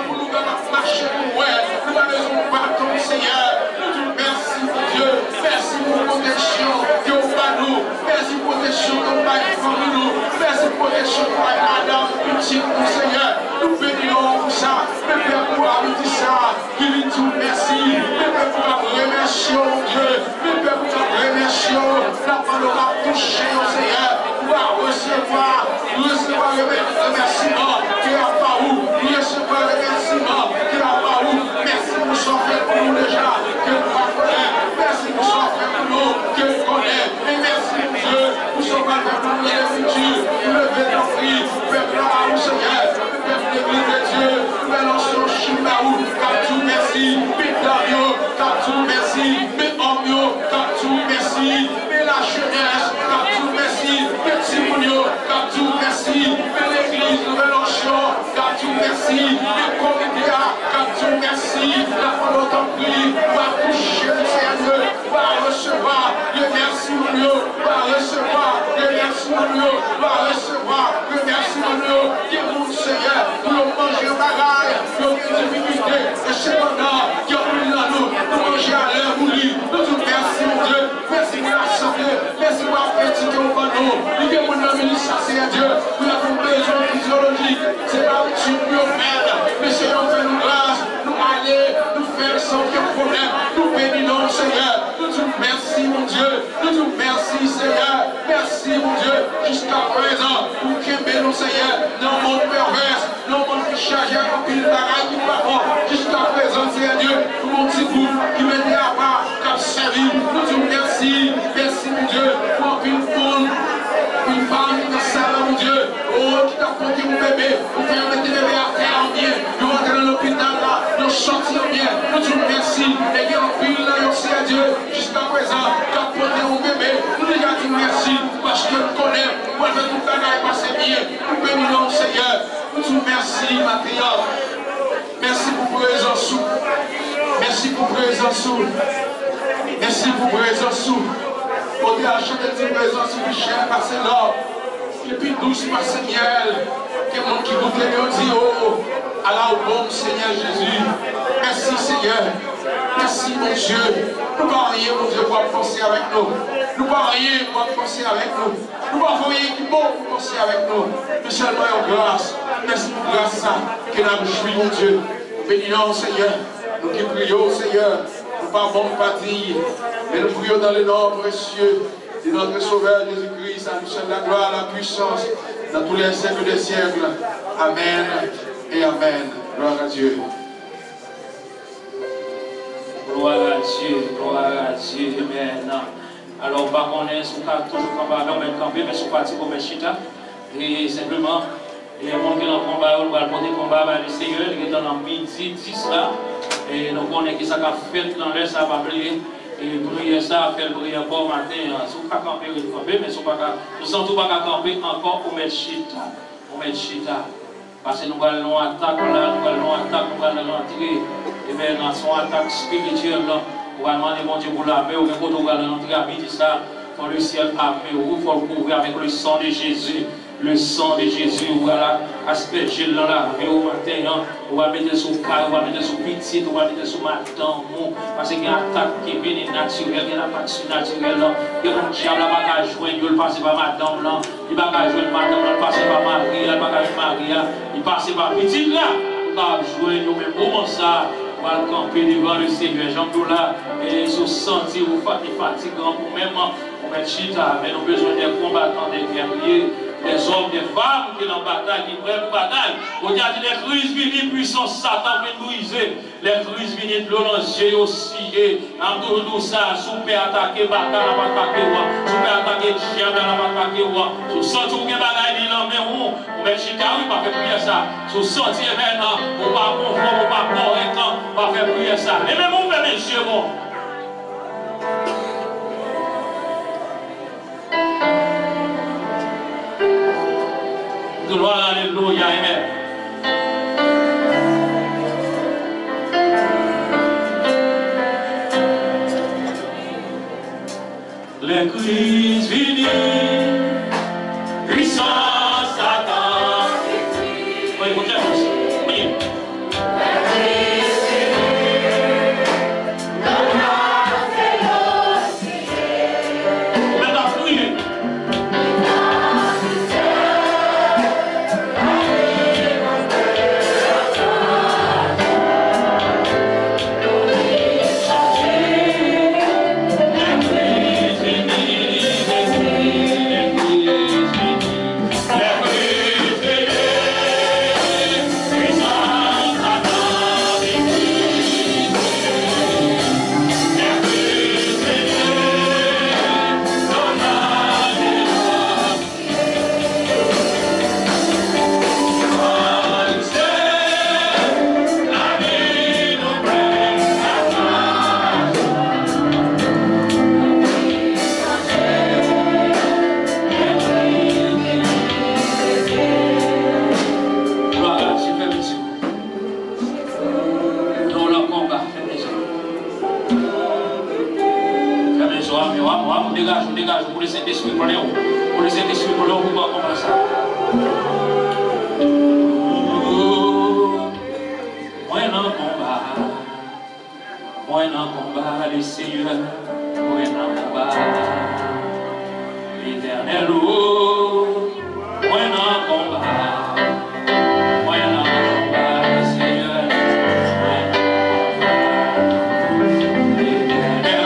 pour nous marcher, nous avons besoin de bâton, Seigneur. Nous disons merci, mon Dieu. Merci pour la protection que vous faites nous. Merci pour la protection que vous faites pour nous. Merci pour la protection que vous faites madame, petite, nous, Seigneur. Nous bénissons pour ça. Mais Père, pour la dit ça, qui lui dit merci. Mais Père, pour la remercier, mon Dieu. Mais Père, pour la remercier. La parole va toucher, Seigneur. Pour la recevoir le remerciement qui est à pas où. Recevoir le remerciement qui est à pas où. Merci pour son fait pour nous déjà. Que nous connaissons. Merci pour son fait pour nous. Que nous connaissons. Et merci mon Dieu pour son fait pour nous dans le futur. Pour le fait d'enfrir. Peuple à vous, Seigneur. Peuple l'église de Dieu. Mélançon Chimaou. Captou, merci. Pétario. Captou, merci. Méomio. Captou, merci. Mais la jeunesse. Captou, merci. Petit Mounio. Captou, merci. Mais l'église de Mélançon. Captou, merci. Mais comité A. Captou, merci. La parole t'en prie. Va toucher le Seigneur. Va recevoir. Le merci Mounio. Va recevoir. Le merci Mounio. Va recevoir. Le merci Mounio. Qui est mon Seigneur. Pour le manger au bagaille. Pour les difficultés. Et cependant, qui a pris dans nous. Pour manger à l'heure voulu. Nous disons merci mon Dieu. Merci pour la santé. Merci pour la petite qui est au panneau. Il y a mon ami, ça c'est à Dieu. Nous avons besoin de physiologie. C'est pas où tu peux faire. Mais Seigneur, fais-nous grâce. Nous aller, nous faire sans aucun problème. Nous bénissons, Seigneur. Nous disons merci, mon Dieu. Nous disons merci, Seigneur. Merci, mon Dieu. Jusqu'à présent, nous bénissons, Seigneur. Dans le monde pervers, dans le monde qui charge à remplir le bagaille qui va pas. Jusqu'à présent, Seigneur Dieu, pour mon petit bout qui m'aide à part, qui a servi. Nous disons merci. Merci, mon Dieu. Pour une foule, une femme qui est salée, mon Dieu. Oh, qui t'a porté mon bébé. Pour faire mettre le bébé à terre en bien. Nous rentrons dans l'hôpital là. Nous sortir bien. Nous disons merci. Et il y a un fil là, Seigneur Dieu. Jusqu'à présent, qui a porté mon bébé. Nous déjà dit merci. Parce que nous connaissons. Moi, je vais tout faire et passer bien. Nous bénissons, Seigneur. Nous disons merci, Mathias. Merci pour présence. Merci pour présence. Merci pour présence. On dit à chaque présence, plus cher, passer là. Et puis douce, passer miel. Que mon qui goûte et dit, oh, Allah au bon Seigneur Jésus. Merci Seigneur. Merci mon Dieu. Nous ne pouvons rien, mon Dieu, pour penser avec nous. Nous ne pouvons rien pour penser avec nous. Nous ne pouvons rien qui peut penser avec nous. Mais seulement en grâce. Merci pour grâce ça. Que nous avons joui, mon Dieu. Bénissons Seigneur. Nous qui prions Seigneur. Nous ne parlons pas dire. Mais nous prions dans le nom précieux de notre Sauveur Jésus-Christ. À nous seul la gloire, la puissance. Dans tous les siècles des siècles. Amen et Amen. Gloire à Dieu. Gloire à Dieu, gloire à Dieu, Amen. Alors, par contre, on est toujours campé, mais sur parti pour Chita. Et simplement, il y a des gens qui ont combat, on va porter combat avec le Seigneur, qui est dans le midi 10 là. Et nous connaissons qui ça a fait dans l'air, ça va briller. Et briller ça, faire briller encore matin. Si vous ne pouvez pas camper, mais si vous ne sentez pas camper encore pour mettre Chita. Pour mettre Chita. Parce que nous allons attaquer là, nous allons entrer. Et bien, dans son attaque spirituelle, nous allons demander mon Dieu pour la paix, ou bien nous allons entrer à midi ça, dans le ciel armé, il faut le couvrir avec le sang de Jésus. Le sang de Jésus, voilà, asperger dans la vie au matin, on va mettre sur le cas, on va mettre sur le petit, on va mettre sur madame, parce qu'il y a une attaque qui est naturelle, il y a une attaque surnaturelle, il y a un diable qui va jouer, il passe par madame, il va jouer madame, il passe par Marie, il va jouer Marie, il passe par petit là, il va jouer, au même moment ça, on va camper devant le Seigneur, Jean-Claude, et se sentir fatigant pour même, on met chita, mais nous avons besoin des combattants, des guerriers. des hommes, des femmes qui sont en bataille, qui prennent pour bataille. On dit les crises viennent, puissance Satan vient briser. Les crises viennent de l'olancer aussi. En tout ça, sous peut attaquer, bataille, la attaquer, sous peut attaquer, chien, la attaquer, sous sentir que bagaille, non, mais on met Chicago, pas faire prier ça. Sous sentir maintenant, on va conforme, on va correct, on va faire prier ça. Et même on fait les yeux, bon. Gloire, alléluia, amen. Les crises viennent, puissance Satan. Oui, vous êtes aussi. Oui. Les crises viennent, l'honneur c'est l'océan. Mais t'as fouillé. Dégage, pour laisser l'esprit pour Léon. Pour laisser l'esprit pour Léon, pour voir comment ça. Moi dans combat, le Seigneur, moi dans combat, l'Éternel, moi dans combat, le Seigneur, moi dans combat, l'Éternel,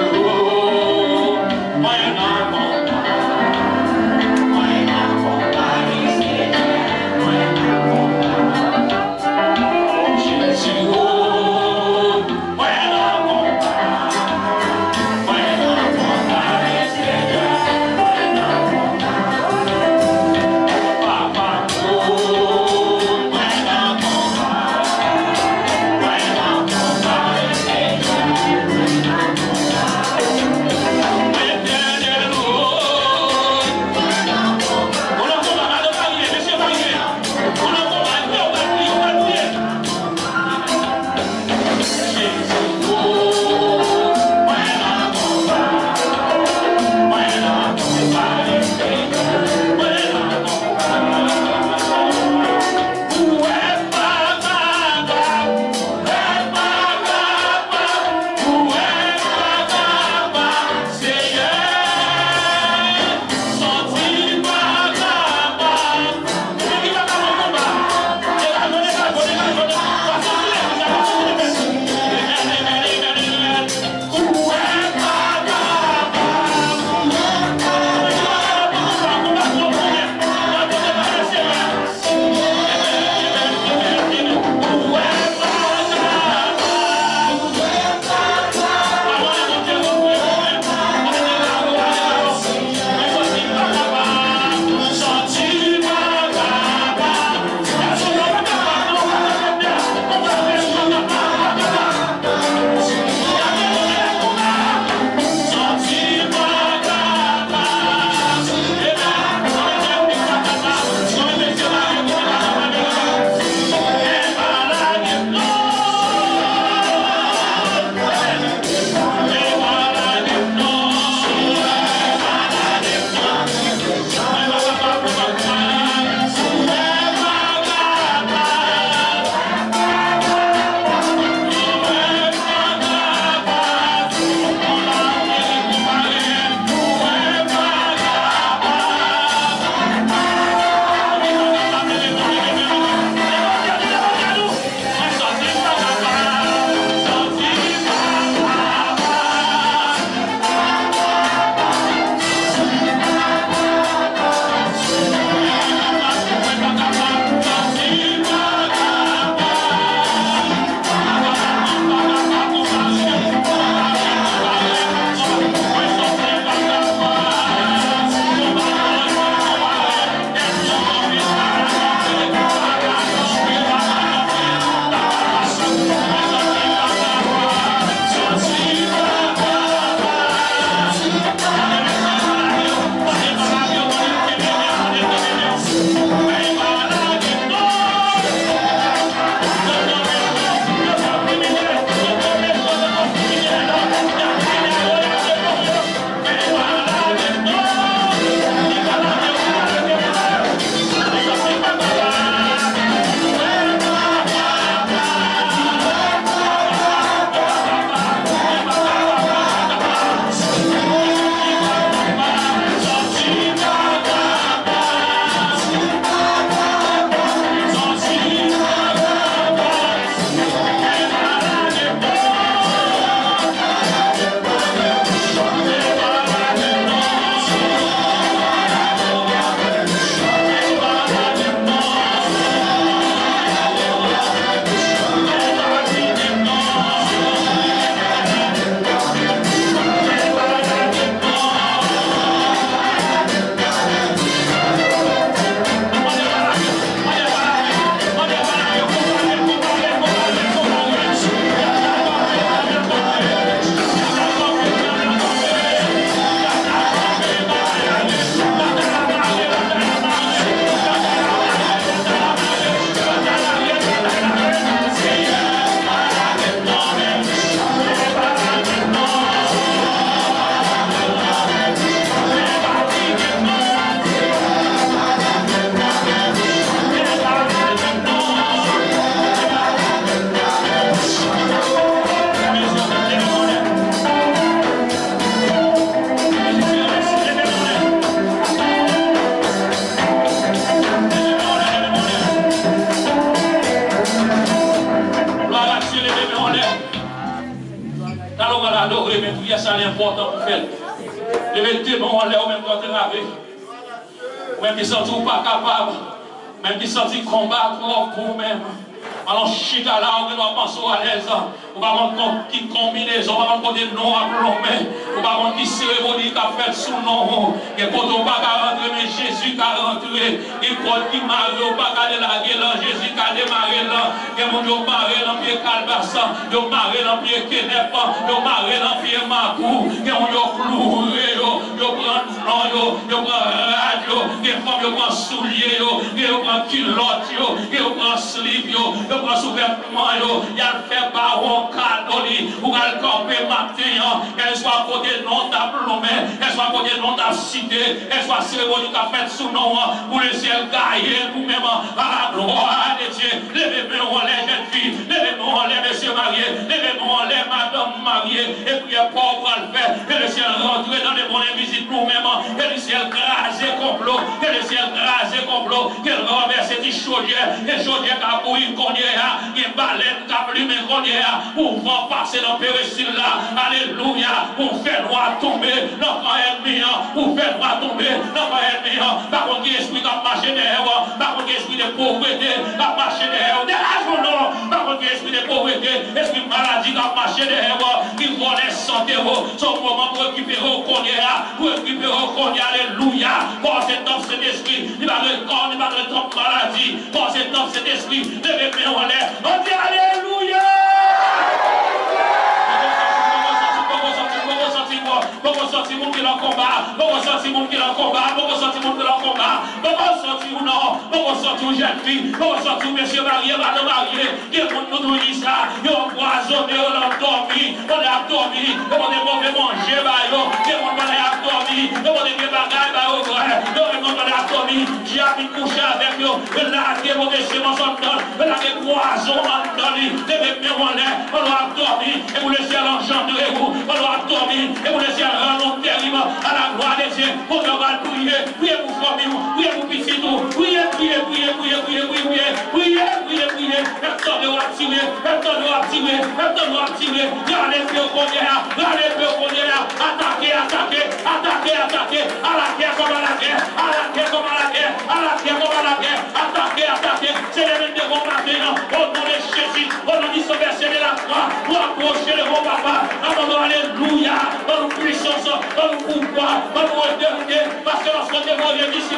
ça l'important pour faire. Levez tes mains en l'air, même quand tu es ravi. Même qui sentit pas capable. Même qui sentit combattre pour vous-même. Alors, chita là, on doit penser à l'aise. On va voir qui combinaison, on va voir des noms à plomber. On va voir qui cérémonie qu'a fait sous nom. Et quand on va rentrer, mais Jésus qui a rentré. Et quand qui marie, on va garder la gueule, Jésus qui a démarré là. Et mon Dieu, maré dans le pied Calvassa, on maré dans le pied Kenep, on maré dans le pied Macou. Et mon Dieu, cloué, on prend nom, on prend radio, et on prend soulier, et on prend culotte, et on prend slip, on prend sous-vêtement, il a fait baron cadeau, ou elle camper matin, elle soit à côté de nom d'Aplomé, elle soit à côté de nom d'Cité, elle soit cérémonie qu'a fait sous nom, pour le ciel gaillé, nous-mêmes, à la gloire de Dieu. Levez-moi en l'air, jeunes filles, levez-moi en l'air, messieurs mariés, levez-moi en l'air, madame mariée, et puis pauvre à le faire, et le ciel rentre dans les bonnes visites nous-mêmes, et le ciel crasé complot, et le ciel crasé complot, qu'elle renverse des chaudières, et chaudières qu'a bouilli qu'on y a, et baleine qu'a plumé qu'on y a, pour voir passer dans le péricile là, alléluia, pour faire droit tomber, dans le ennemi, pour faire droit tomber, dans le ennemi, par contre, qui esprit qu'a marché derrière, par contre, qui esprit de pauvreté, qu'a marché derrière, dégage non, par contre, qui esprit de pauvreté, esprit de maladie qu'a marché derrière, qui volait santé, son moment pour récupérer au Konya, pour récupérer au Konya, alléluia, pour cet homme, cet esprit, il va le corps, il va le temps maladie, pour cet homme, cet esprit, levez en l'air, on dit alléluia! Beaucoup senti mon qui est en combat, beaucoup senti mon qui est en combat, beaucoup senti mon qui est en combat, beaucoup senti ou non, beaucoup senti ou jeune fille, beaucoup senti ou monsieur marié, madame mariée, qui est pour nous dire ça, ils ont empoisonné, on a dormi, on a dormi, on a mauvais manger, qui est pour nous a dormi, on a des bagailles, on a dormi, j'ai appris coucher avec eux, on a des mauvais semences en dedans, on a des poisons en dedans, des bébés on a dormi, et vous laissez l'engendrer, on a dormi, et vous laissez rendons terrible à la gloire de Dieu. On va prier, prier pour famille, prier pour petit tout, prier, prier, prier, prier, prier, prier, prier, prier, prier, attendez-vous à tirer, attendez-vous à tirer, attendez-vous à tirer, regardez le qu'on est là, regardez le qu'on est là, attaquez, attaquez, attaquez, attaquez, à la guerre comme à la guerre, à la guerre comme à la guerre, à la guerre comme à la guerre, attaquez, attaquez, c'est les mêmes de vos matins, au nom de Jésus, au nom du Sauveur-Seigneur de la croix, pour approcher le bon papa, alléluia, dans le puissance, dans le pouvoir, dans le éternité, parce que lorsqu'on est mort ici,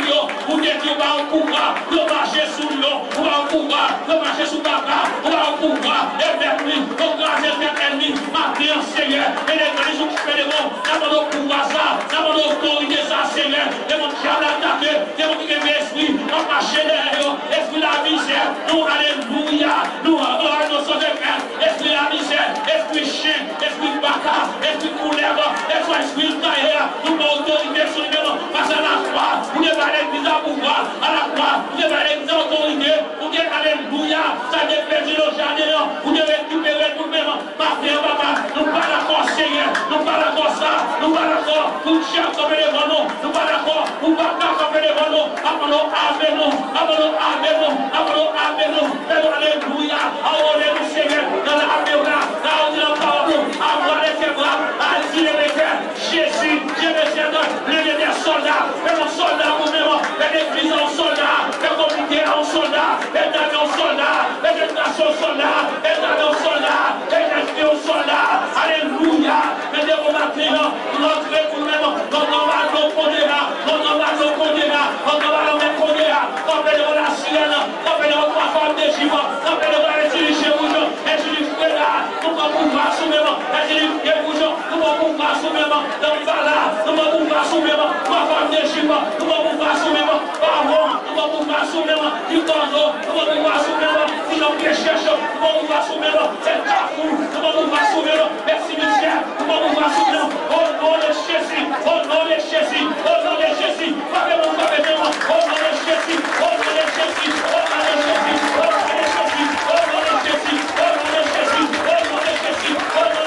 vous dites qu'on va au pouvoir, de marcher sous l'eau, on va au pouvoir, de marcher sous papa, on va au pouvoir, et vers lui, on grâce à ennemi, matin, Seigneur, et l'église où tu fais les mots, d'abord au pouvoir ça, d'abord l'autorité ça, Seigneur, et mon diable attaqué, et mon esprit, on marche derrière, esprit la misère, nous, alléluia, nous, nos sons de frères, esprit la misère, esprit chien, esprit baka, esprit couleuvre, esprit taillé, nous avons autorité sur nous, parce à la croix, vous n'avez pas l'église à pouvoir, à la croix, vous n'avez pas l'église à autorité, vous devez alléluia, ça dépend de nos jardins, vous devez récupérer nous-mêmes, ma frère, papa, nous pas d'accord, Seigneur, nous pas d'accord ça, nous pas d'accord, nous cherchons comme les vanons, nous pas d'accord, nous pas d'accord comme les vanons, appelons Amen, appelons Amen, appelons Amen, alléluia, allons Seigneur, dans la là, là on dit la parole, avoir les bras, à dire les cœurs, Jésus, Dieu me tiendra, les soldats, et nos soldats nous-mêmes, et les prisons soldats, les communautés en soldats, les nations soldats, les nations soldats, les nations soldats, les nations soldats, alléluia, mais des combattants, rentrez pour nous-mêmes, on va nous condamner, on va nous condamner, on va nous condamner, on va nous la sienne, on va nous la femme de Jiva, on va nous la chez vous, et je lui fais là, nous va pouvoir soumettre, et je lui fais vous, nous va pouvoir soumettre, dans le là, nous va pouvoir soumettre, ma femme de Jiva, nous va pouvoir soumettre, pardon, nous va pouvoir soumettre, du tango, nous va pouvoir soumettre, si l'on cherche, nous va pouvoir soumettre, c'est Carrefour, nous va pouvoir soumettre, merci Michel, nous va pouvoir soumettre, au nom de Jésus, au nom de Jésus, au nom de Jésus, parlez-nous, parlez-nous, au nom de Jésus, au nom de Jésus, au nom de Jésus, au nom de Jésus, au nom de Jésus, au nom de Jésus, au nom de Jésus, au nom de Jésus, au nom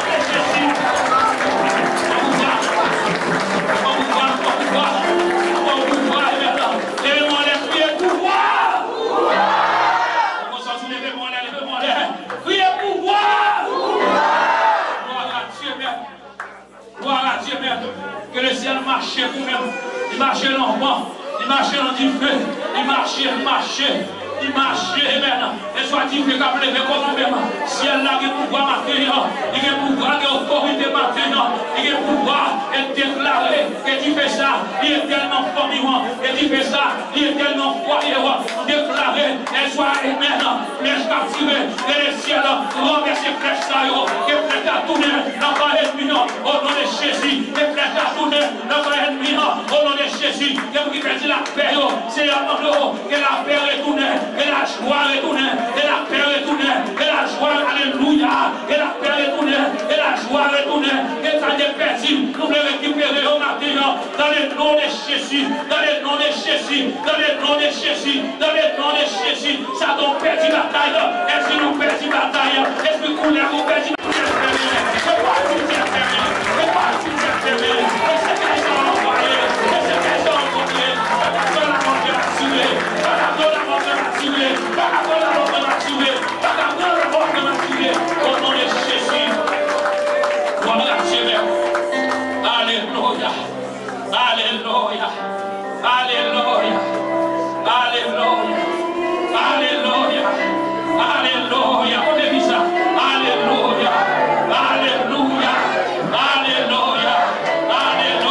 de Jésus. Levez-moi l'esprit et pouvoir. Levez-moi l'air. Priez pouvoir. Gloire à Dieu. pour même. Il marchait lentement. Il marchait dans du feu. Il marchait. Il marchait maintenant. Et soit il fait qu'à lever comme même. Si elle a le pouvoir maintenant, il a le pouvoir de l'autorité maintenant. Il a le pouvoir de déclarer que tu fais ça. Il est tellement formidable. Et tu fais ça. Il est tellement foireux. Déclarer. Et soit maintenant. Laisse captiver. Et les ciels. Renverser ses flèches. Et flèches à tourner. Dans la ennemi. Au nom de Jésus. Et flèches à tourner. Dans la ennemi. Au nom de Jésus. Et vous qui faites la paix. C'est un nom que la paix retourne. Et la joie retournée, et la paix retournée, et la joie, alléluia, et la paix retournée, et la joie retournée, et ça n'est perdu, nous voulons récupérer au matin, dans le nom de Jésus, dans le nom de Jésus, dans le nom de Jésus, dans le nom de Jésus, ça doit perdre la bataille, est-ce que nous perdons la bataille, est-ce que nous perdons la bataille, c'est pas tout c'est terminé, c'est pas tout c'est terminé, c'est qu'elles sont envoyées, c'est qu'elles sont envoyées, c'est la montagne à tuer, au nom de Jésus, voilà Seigneur. Alléluia, alléluia, alléluia, alléluia, alléluia, alléluia, on est ça, alléluia, alléluia, alléluia, alléluia.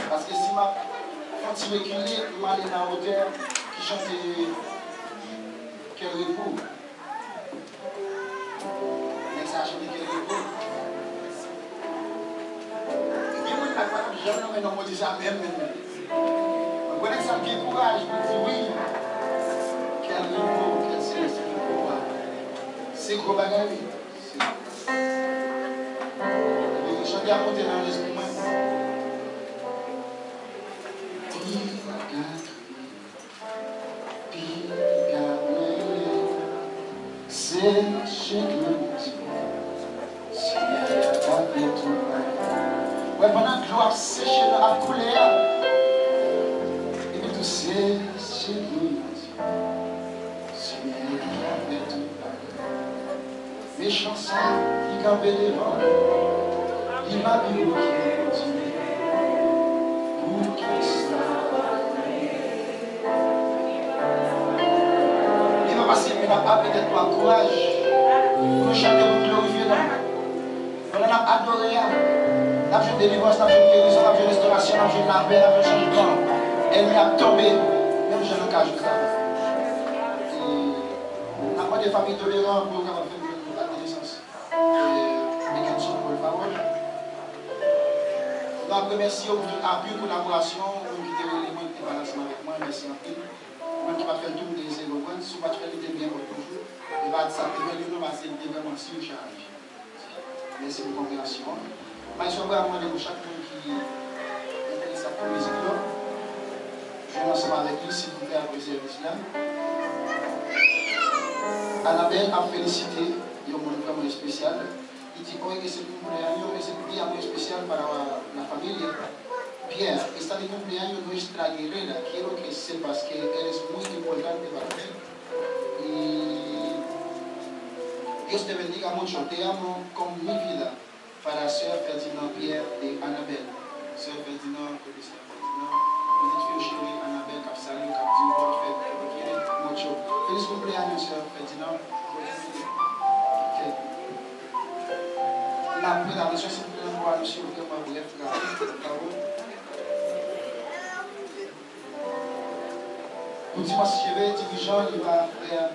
Parce que si ma quand tu recules, ma allé dans la hauteur, qui chante quel repos. Mais ça a chanté quel repos. Et moi, je ne sais pas, mais on dit ça même. Quand ça me fait courage, je me dis oui, quel repos, quel céleste repos. C'est gros bagage. Je chante à monter dans l'esprit. Ouais, pendant que l'eau a séché, a coulé, et puis tout séché, mes chansons, qui campaient devant, il m'a dit pour qui ça. Il va passer, mais il n'a pas peut-être pas courage pour nous chanter, pour glorifier l'homme. On a adoré. On a fait une délivrance, on a fait une guérison, on a fait une restauration, on a fait la paix, on a fait un changement. Elle m'a tombé, même je ne cache pas. On a pas de famille tolérantes pour faire une adolescence. Et qu'elles sont pour le favor. Moi, merci pour votre appui, collaboration, pour qui avez les moyens de balancement avec moi. Merci en pile. Moi, qui va faire tout des zéro points, si vous ne faites pas bien pour toujours, et va ça, c'est vraiment surchargé. Merci pour votre compréhension. Mais je vais demander pour chaque monde qui est sa musique là. Je vais ensemble avec lui, s'il vous plaît, après le service là. Annabelle a félicité, il y a un monde vraiment spécial. Il dit, oh, c'est un cumpleaños, es un día muy especial para la familia. Pierre, esta de cumpleaños nuestra guerrera, quiero que sepas que eres muy importante para mí. Y Dios te bendiga mucho, te amo con mi vida. Para Sœur Ferdinand Pierre et Annabelle. Sœur Ferdinand, professeur Ferdinand, petite fille chérie Annabelle, Capsaline, Capdine, bonne fête, que vous quiere mucho. Feliz cumpleaños, Sœur Ferdinand. La présentation, s'il vous plaît, pour annoncer vraiment bref, pour dimanche, je vais dirigeant, il va faire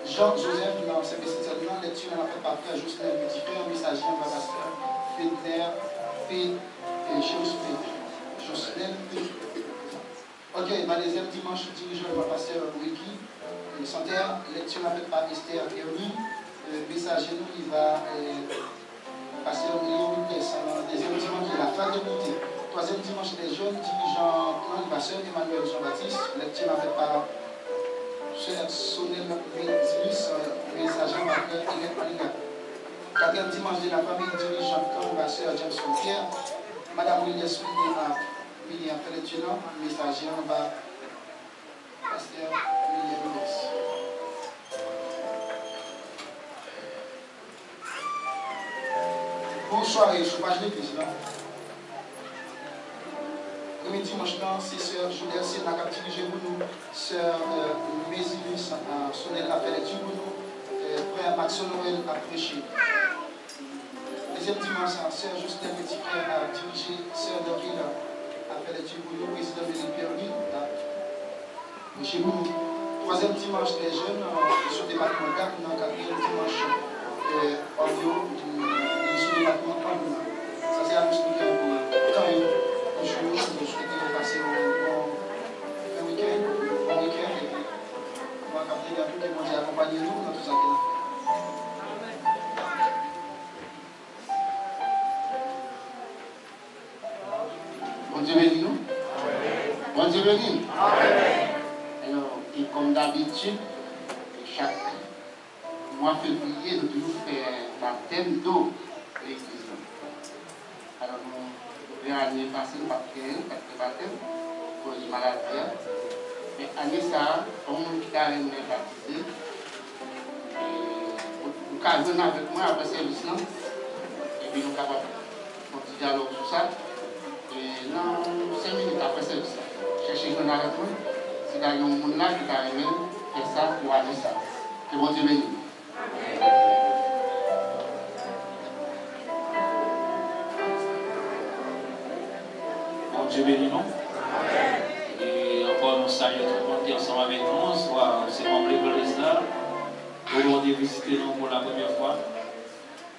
Jean-Joseph dans ce message, lecture dans la fête par frère Jocelyn, petit frère, messager, ma pasteur, Fédner, P. et Jocelyn, P. Ok, ma deuxième dimanche, dirigeant, ma pasteur, Wiki. Santerre, lecture faite par Esther Permis. Messager, nous, il va passer au milieu de la deuxième dimanche de la fraternité. Troisième dimanche des jeunes dirigeants, il va Sœur Emmanuel Jean-Baptiste. Lecture faite par Sœur Sonel Médilis, messager par Frère Hélène Maniga. Quatrième dimanche de la famille dirigeante, il va Sœur Jameson Pierre. Madame William Swindy a fini après lecture, messager va Pasteur William Willis. Bonsoir, je suis pas de président. Le dimanche, c'est Sœur Julia, c'est la capitale dirigée pour nous. Sœur Mésilus a sonné la lecture pour nous. Frère Maxon Noël a prêché. Deuxième dimanche, Sœur Justin Petit Frère a dirigé. Sœur Dorville a fait lecture pour nous. Président Mélie Perry a prêché pour nous. Troisième dimanche des jeunes, sur le département 4, dans le quatrième dimanche audio sur le département 3. Ça, c'est à nous expliquer pour quand même. Je souhaite passer un week-end, et puis on va capter tout le monde accompagner nous dans tout ça qu'il a fait. Bon Dieu bénit nous. Bon Dieu bénit. Alors, et comme d'habitude, chaque mois février, nous toujours faire un baptême d'eau de l'église. Alors, l'année passée, nous avons fait un baptême pour les maladies. Mais l'année ça, on qui a baptisé. Nous avons venir avec moi après le service. Et puis nous avons fait un petit dialogue sur ça. Et dans 5 minutes après le service, chercher un avec moi. Si il y a un monde là qui a aimé faire ça pour aller ça. Que bon Dieu bénisse. Dieu bénit nous. Et encore nous saluons tout le monde qui est ensemble avec nous, soit c'est membre de l'église là, aujourd'hui visiter nous pour la première fois.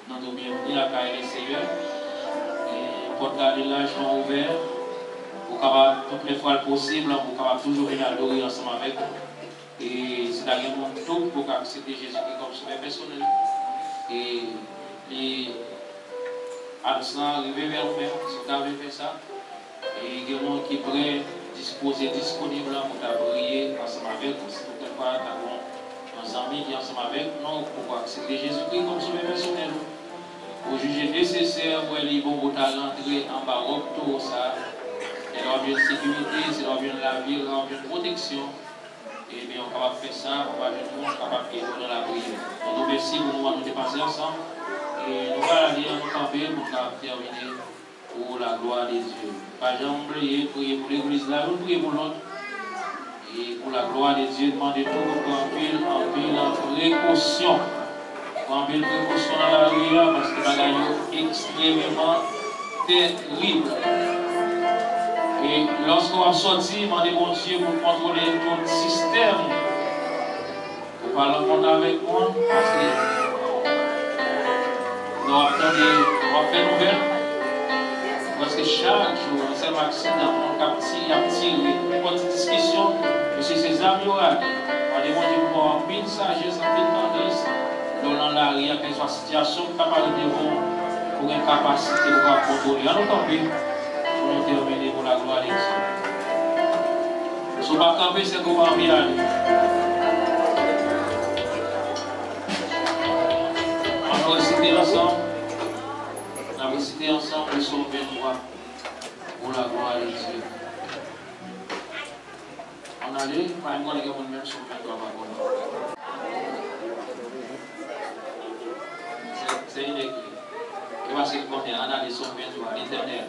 Nous sommes bienvenus à Caille du Seigneur. Et pour garder l'âge ouvert, pour capable toutes les fois possible, pour capable toujours venir adorer ensemble avec nous. Et c'est d'ailleurs mon tout pour accepter Jésus-Christ comme sauveur personnel. Et les absents arrivés vers nous-mêmes, si vous avez fait ça. Et il y a des gens qui sont prêts, disposés, disponibles pour prier ensemble avec nous. Si quelque part, nous avons nos amis qui sont ensemble avec nous pour accepter Jésus-Christ comme sauveur personnel. Pour juger nécessaire pour les bons talents entrer en bas, tout ça. C'est leur bien de sécurité, c'est leur bien de la vie, leur bien de protection. Et bien, on est capable de faire ça, on va être capable de dans la prière. Donc, nous merci pour nous dépasser ensemble. Et nous allons aller nous camper pour terminer pour la gloire des dieux. Pas jamais prier pour l'église là, nous prions pour l'autre. Et pour la gloire des dieux, demandez tout en pile précaution. En pile précaution dans la rue, parce que la gagne est extrêmement terrible. Et lorsqu'on va sortir, demandez mon Dieu pour contrôler tout le système. Pour parler avec moi, parce que on va faire nouvelle. Parce que chaque jour, c'est un accident, on a une petite discussion. Monsieur César, on a demandé pour un pile sagesse, un pile tendresse. Dans l'arrière, qu'il soit situation capable de pour une capacité de contrôler. On entend bien pour nous terminer pour la gloire de Dieu. Si on va camper, c'est qu'on va en aller. On va réciter ensemble. On va réciter ensemble le psaume 23 pour la gloire de Dieu. On allait, par exemple, les gens même sur 23 par contre. C'est une église. Et parce qu'on est en allée sur 23, l'éternel.